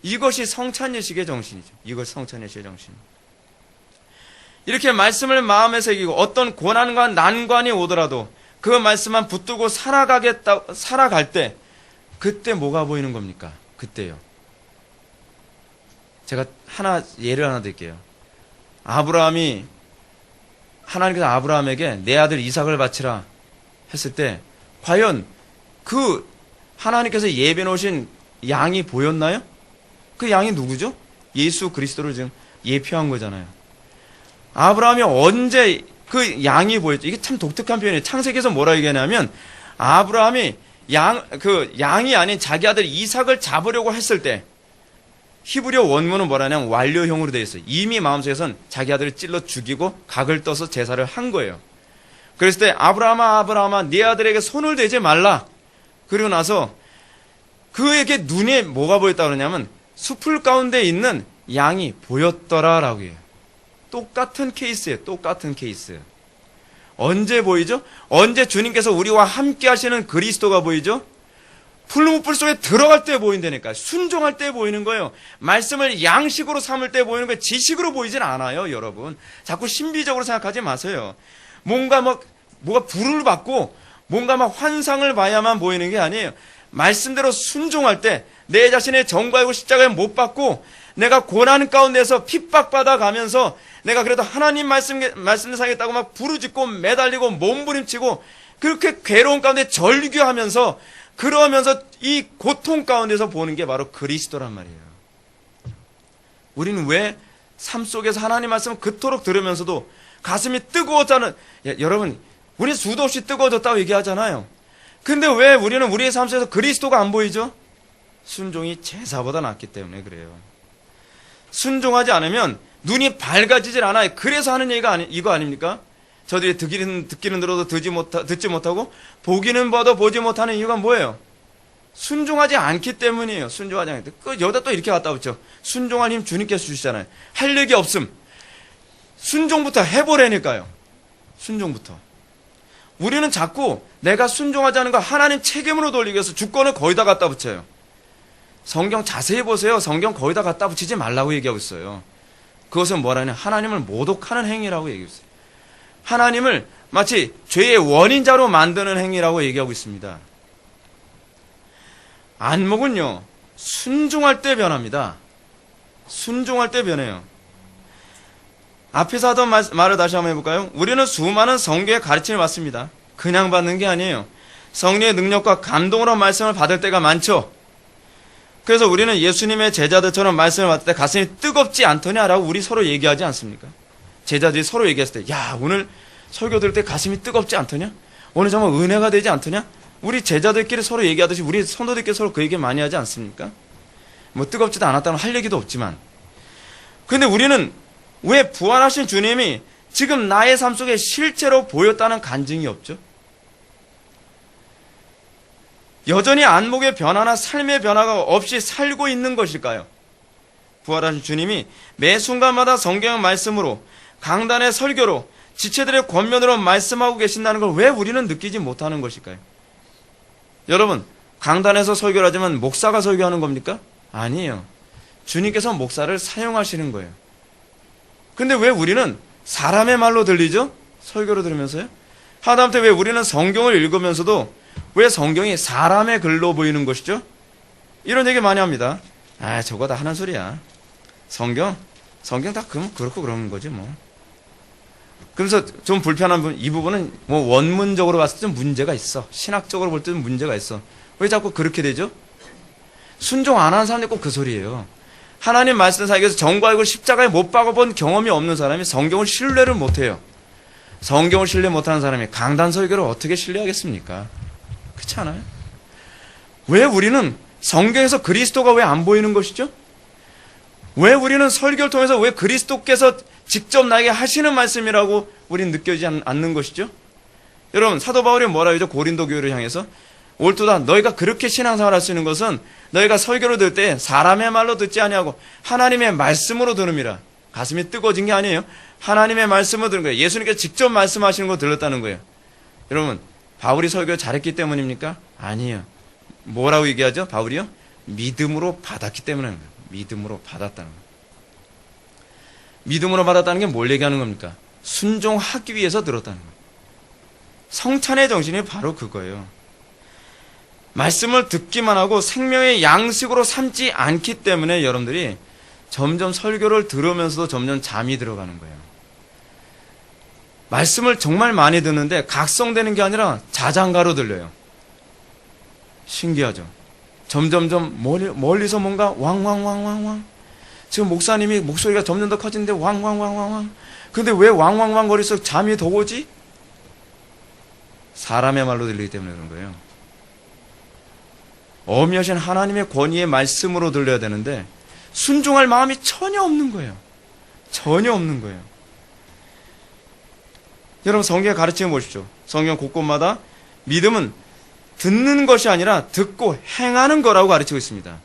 [SPEAKER 1] 이것이 성찬예식의 정신이죠. 이것이 성찬예식의 정신입니다. 이렇게 말씀을 마음에 새기고 어떤 고난과 난관이 오더라도 그 말씀만 붙들고 살아갈 때, 그때 뭐가 보이는 겁니까? 그때요. 제가 예를 하나 드릴게요. 하나님께서 아브라함에게 내 아들 이삭을 바치라 했을 때, 과연 그 하나님께서 예배 놓으신 양이 보였나요? 그 양이 누구죠? 예수 그리스도를 지금 예표한 거잖아요. 아브라함이 언제 그 양이 보였죠? 이게 참 독특한 표현이에요. 창세기에서 뭐라 얘기하냐면, 아브라함이 양이 아닌 자기 아들 이삭을 잡으려고 했을 때, 히브리어 원문은 뭐라냐면 완료형으로 되어 있어요. 이미 마음속에선 자기 아들을 찔러 죽이고 각을 떠서 제사를 한 거예요. 그랬을 때 아브라함아 네 아들에게 손을 대지 말라. 그리고 나서 그에게 눈에 뭐가 보였다 그러냐면 숲풀 가운데 있는 양이 보였더라라고 해요. 똑같은 케이스예요. 똑같은 케이스. 언제 보이죠? 언제 주님께서 우리와 함께 하시는 그리스도가 보이죠? 풀무불 속에 들어갈 때 보인다니까. 순종할 때 보이는 거예요. 말씀을 양식으로 삼을 때 보이는 거예요. 지식으로 보이진 않아요, 여러분. 자꾸 신비적으로 생각하지 마세요. 뭐가 불을 받고 뭔가 환상을 봐야만 보이는 게 아니에요. 말씀대로 순종할 때 내 자신의 정과이고 십자가에 못 박고 내가 고난 가운데서 핍박받아 가면서 내가 그래도 하나님 말씀을 사겠다고 막 부르짖고 매달리고 몸부림치고 그렇게 괴로운 가운데 절규하면서 그러면서 이 고통 가운데서 보는 게 바로 그리스도란 말이에요. 우리는 왜 삶 속에서 하나님 말씀을 그토록 들으면서도 가슴이 뜨거웠다는, 여러분, 우리는 수도 없이 뜨거워졌다고 얘기하잖아요. 근데 왜 우리는 우리의 삶 속에서 그리스도가 안 보이죠? 순종이 제사보다 낫기 때문에 그래요. 순종하지 않으면 눈이 밝아지질 않아요. 그래서 하는 얘기가 이거 아닙니까? 저들이 듣기는 들어도 듣지 못하고 보기는 봐도 보지 못하는 이유가 뭐예요? 순종하지 않기 때문이에요. 순종하지 않기 때문에. 여기다 또 이렇게 갖다 붙여. 순종할 힘 주님께서 주시잖아요. 할 얘기 없음. 순종부터 해보라니까요. 순종부터. 우리는 자꾸 내가 순종하지 않은 거 하나님 책임으로 돌리기 위해서 주권을 거의 다 갖다 붙여요. 성경 자세히 보세요. 성경 거의 다 갖다 붙이지 말라고 얘기하고 있어요. 그것은 뭐라냐? 하나님을 모독하는 행위라고 얘기하고 있어요. 하나님을 마치 죄의 원인자로 만드는 행위라고 얘기하고 있습니다. 안목은요, 순종할 때 변합니다. 순종할 때 변해요. 앞에서 하던 말을 다시 한번 해볼까요? 우리는 수많은 성경의 가르침을 받습니다. 그냥 받는 게 아니에요. 성령의 능력과 감동으로 말씀을 받을 때가 많죠. 그래서 우리는 예수님의 제자들처럼 말씀을 받을 때 가슴이 뜨겁지 않더냐라고 우리 서로 얘기하지 않습니까? 제자들이 서로 얘기했을 때, 야, 오늘 설교 들을 때 가슴이 뜨겁지 않더냐? 오늘 정말 은혜가 되지 않더냐? 우리 제자들끼리 서로 얘기하듯이 우리 성도들끼리 서로 그 얘기 많이 하지 않습니까? 뭐 뜨겁지도 않았다면 할 얘기도 없지만. 근데 우리는 왜 부활하신 주님이 지금 나의 삶 속에 실제로 보였다는 간증이 없죠? 여전히 안목의 변화나 삶의 변화가 없이 살고 있는 것일까요? 부활하신 주님이 매 순간마다 성경 말씀으로, 강단의 설교로, 지체들의 권면으로 말씀하고 계신다는 걸 왜 우리는 느끼지 못하는 것일까요? 여러분, 강단에서 설교를 하지만 목사가 설교하는 겁니까? 아니에요. 주님께서 목사를 사용하시는 거예요. 근데 왜 우리는 사람의 말로 들리죠? 설교를 들으면서요? 하다못해 왜 우리는 성경을 읽으면서도 왜 성경이 사람의 글로 보이는 것이죠? 이런 얘기 많이 합니다. 아, 저거 다 하는 소리야. 성경 다 그렇고 그러는 거지 뭐. 그래서 좀 불편한 이 부분은 뭐 원문적으로 봤을 때 문제가 있어. 신학적으로 볼 때는 문제가 있어. 왜 자꾸 그렇게 되죠? 순종 안 하는 사람들이 꼭 그 소리예요. 하나님 말씀 사이에서 정과 알고 십자가에 못 박아본 경험이 없는 사람이 성경을 신뢰를 못해요. 성경을 신뢰 못하는 사람이 강단 설교를 어떻게 신뢰하겠습니까? 그렇지 않아요? 왜 우리는 성경에서 그리스도가 왜 안 보이는 것이죠? 왜 우리는 설교를 통해서 왜 그리스도께서 직접 나에게 하시는 말씀이라고 우리는 느껴지지 않는 것이죠? 여러분, 사도 바울이 뭐라 하죠? 고린도 교회를 향해서 올토다 너희가 그렇게 신앙생활 할 수 있는 것은 너희가 설교를 들을 때 사람의 말로 듣지 아니하고 하나님의 말씀으로 들음이라. 가슴이 뜨거워진 게 아니에요. 하나님의 말씀으로 들은 거예요. 예수님께서 직접 말씀하시는 거 들었다는 거예요. 여러분, 바울이 설교 잘했기 때문입니까? 아니에요. 뭐라고 얘기하죠? 바울이요? 믿음으로 받았기 때문에. 믿음으로 받았다는 거예요. 믿음으로 받았다는 게 뭘 얘기하는 겁니까? 순종하기 위해서 들었다는 거예요. 성찬의 정신이 바로 그거예요. 말씀을 듣기만 하고 생명의 양식으로 삼지 않기 때문에 여러분들이 점점 설교를 들으면서도 점점 잠이 들어가는 거예요. 말씀을 정말 많이 듣는데 각성되는 게 아니라 자장가로 들려요. 신기하죠? 점점점 멀리서 뭔가 왕왕왕왕왕. 지금 목사님이 목소리가 점점 더 커지는데 왕왕왕왕왕. 근데 왜 왕왕왕 거리서 잠이 더 오지? 사람의 말로 들리기 때문에 그런 거예요. 어미하신 하나님의 권위의 말씀으로 들려야 되는데 순종할 마음이 전혀 없는 거예요. 전혀 없는 거예요. 여러분 성경의 가르침을 보십시오. 성경 곳곳마다 믿음은 듣는 것이 아니라 듣고 행하는 거라고 가르치고 있습니다.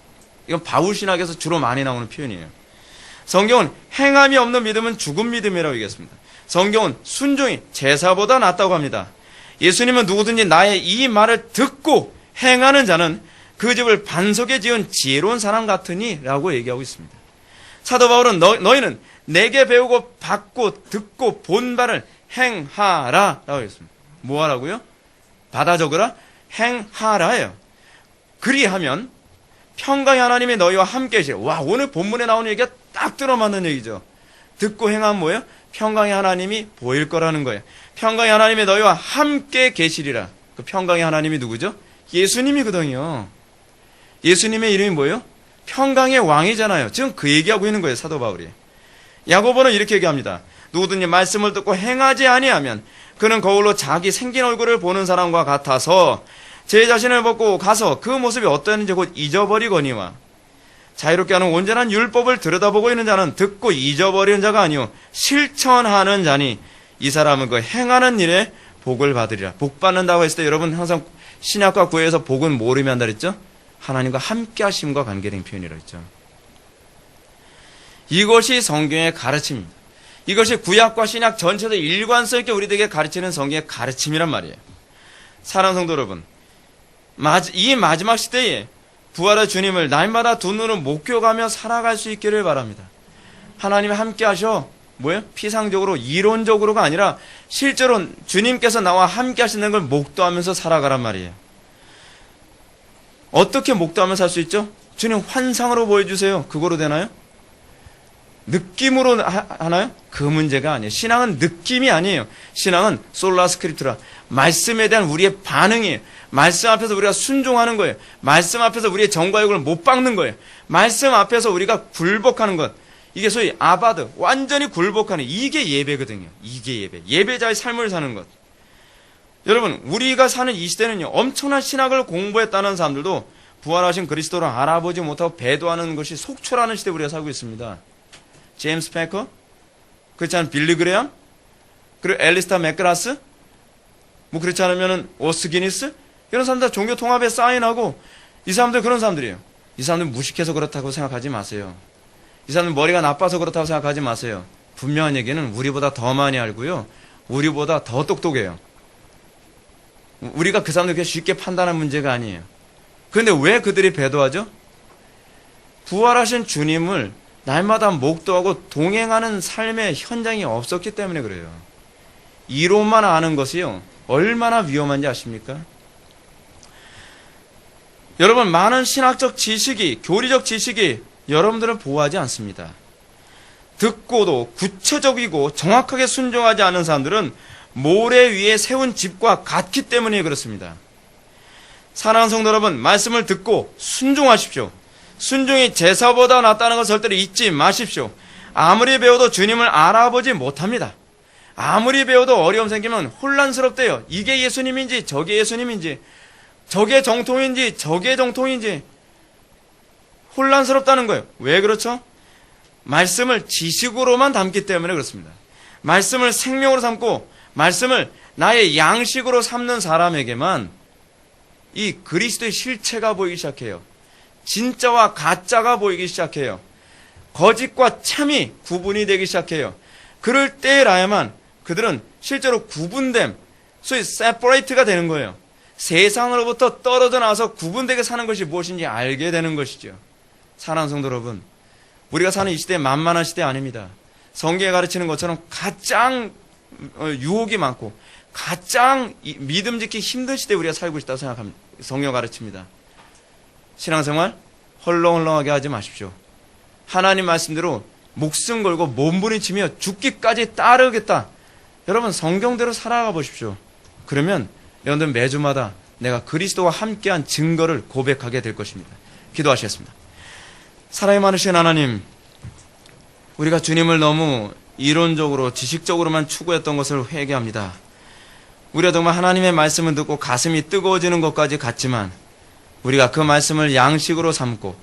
[SPEAKER 1] 이건 바울신학에서 주로 많이 나오는 표현이에요. 성경은 행함이 없는 믿음은 죽은 믿음이라고 얘기했습니다. 성경은 순종이 제사보다 낫다고 합니다. 예수님은 누구든지 나의 이 말을 듣고 행하는 자는 그 집을 반석에 지은 지혜로운 사람 같으니 라고 얘기하고 있습니다. 사도 바울은 너희는 내게 배우고 받고 듣고 본 바를 행하라 라고 했습니다. 뭐 하라고요? 받아 적으라? 행하라예요. 그리하면 평강의 하나님이 너희와 함께 계시라. 와, 오늘 본문에 나오는 얘기가 딱 들어맞는 얘기죠. 듣고 행하면 뭐예요? 평강의 하나님이 보일 거라는 거예요. 평강의 하나님이 너희와 함께 계시리라. 그 평강의 하나님이 누구죠? 예수님이거든요. 예수님의 이름이 뭐예요? 평강의 왕이잖아요. 지금 그 얘기하고 있는 거예요, 사도 바울이. 야고보는 이렇게 얘기합니다. 누구든지 말씀을 듣고 행하지 아니하면 그는 거울로 자기 생긴 얼굴을 보는 사람과 같아서 제 자신을 벗고 가서 그 모습이 어떠했는지 곧 잊어버리거니와. 자유롭게 하는 온전한 율법을 들여다보고 있는 자는 듣고 잊어버리는 자가 아니요 실천하는 자니 이 사람은 그 행하는 일에 복을 받으리라. 복 받는다고 했을 때 여러분 항상 신약과 구약에서 복은 뭘 의미한다 그랬죠? 하나님과 함께 하심과 관계된 표현이라고 했죠. 이것이 성경의 가르침입니다. 이것이 구약과 신약 전체도 일관성 있게 우리들에게 가르치는 성경의 가르침이란 말이에요. 사랑하는 성도 여러분, 이 마지막 시대에 부활의 주님을 날마다 두 눈으로 목격하며 살아갈 수 있기를 바랍니다. 하나님이 함께 하셔. 뭐예요? 피상적으로 이론적으로가 아니라 실제로 주님께서 나와 함께 하시는 걸 목도하면서 살아가란 말이에요. 어떻게 목도하며 살 수 있죠? 주님 환상으로 보여주세요. 그거로 되나요? 느낌으로 하나요? 그 문제가 아니에요. 신앙은 느낌이 아니에요. 신앙은 솔라 스크립트라. 말씀에 대한 우리의 반응이에요. 말씀 앞에서 우리가 순종하는 거예요. 말씀 앞에서 우리의 정과 욕을 못 박는 거예요. 말씀 앞에서 우리가 굴복하는 것. 이게 소위 아바드, 완전히 굴복하는, 이게 예배거든요. 이게 예배. 예배자의 삶을 사는 것. 여러분, 우리가 사는 이 시대는요, 엄청난 신학을 공부했다는 사람들도 부활하신 그리스도를 알아보지 못하고 배도하는 것이 속초라는 시대에 우리가 살고 있습니다. 제임스 패커, 그렇지 않은 빌리 그레엄, 그리고 엘리스타 맥그라스, 뭐 그렇지 않으면 오스 기니스, 이런 사람들 종교 통합에 사인하고, 이 사람들 그런 사람들이에요. 이 사람들 무식해서 그렇다고 생각하지 마세요. 이 사람들 머리가 나빠서 그렇다고 생각하지 마세요. 분명한 얘기는 우리보다 더 많이 알고요, 우리보다 더 똑똑해요. 우리가 그 사람들 그렇게 쉽게 판단하는 문제가 아니에요. 그런데 왜 그들이 배도하죠? 부활하신 주님을 날마다 목도하고 동행하는 삶의 현장이 없었기 때문에 그래요. 이론만 아는 것이요, 얼마나 위험한지 아십니까? 여러분, 많은 신학적 지식이, 교리적 지식이 여러분들을 보호하지 않습니다. 듣고도 구체적이고 정확하게 순종하지 않은 사람들은 모래 위에 세운 집과 같기 때문에 그렇습니다. 사랑하는 성도 여러분, 말씀을 듣고 순종하십시오. 순종이 제사보다 낫다는 것을 절대로 잊지 마십시오. 아무리 배워도 주님을 알아보지 못합니다. 아무리 배워도 어려움 생기면 혼란스럽대요. 이게 예수님인지 저게 예수님인지, 저게 정통인지 저게 정통인지 혼란스럽다는 거예요. 왜 그렇죠? 말씀을 지식으로만 담기 때문에 그렇습니다. 말씀을 생명으로 삼고 말씀을 나의 양식으로 삼는 사람에게만 이 그리스도의 실체가 보이기 시작해요. 진짜와 가짜가 보이기 시작해요. 거짓과 참이 구분이 되기 시작해요. 그럴 때라야만 그들은 실제로 구분됨, 소위 separate가 되는 거예요. 세상으로부터 떨어져 나와서 구분되게 사는 것이 무엇인지 알게 되는 것이죠. 사랑하는 성도 여러분, 우리가 사는 이 시대 만만한 시대 아닙니다. 성경에 가르치는 것처럼 가장 유혹이 많고 가장 믿음 짓기 힘든 시대에 우리가 살고 있다고 생각합니다. 성경 가르칩니다. 신앙생활 헐렁헐렁하게 하지 마십시오. 하나님 말씀대로 목숨 걸고 몸부림치며 죽기까지 따르겠다. 여러분 성경대로 살아가 보십시오. 그러면 여러분들 매주마다 내가 그리스도와 함께한 증거를 고백하게 될 것입니다. 기도하시겠습니다. 사랑이 많으신 하나님, 우리가 주님을 너무 이론적으로 지식적으로만 추구했던 것을 회개합니다. 우리가 정말 하나님의 말씀을 듣고 가슴이 뜨거워지는 것까지 같지만 우리가 그 말씀을 양식으로 삼고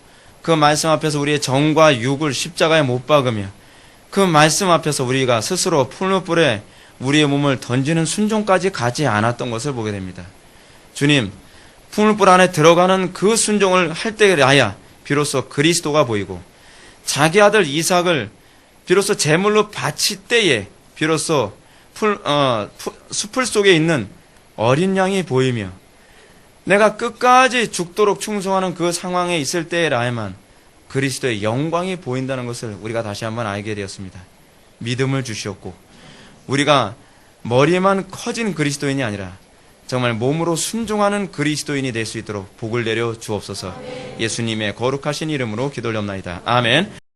[SPEAKER 1] 그 말씀 앞에서 우리의 정과 육을 십자가에 못 박으며 그 말씀 앞에서 우리가 스스로 풀무불에 우리의 몸을 던지는 순종까지 가지 않았던 것을 보게 됩니다. 주님, 풀무불 안에 들어가는 그 순종을 할 때라야 비로소 그리스도가 보이고 자기 아들 이삭을 비로소 제물로 바칠 때에 비로소 수풀 속에 있는 어린 양이 보이며 내가 끝까지 죽도록 충성하는 그 상황에 있을 때라야만 그리스도의 영광이 보인다는 것을 우리가 다시 한번 알게 되었습니다. 믿음을 주시었고 우리가 머리에만 커진 그리스도인이 아니라 정말 몸으로 순종하는 그리스도인이 될 수 있도록 복을 내려 주옵소서. 예수님의 거룩하신 이름으로 기도올렵나이다. 아멘.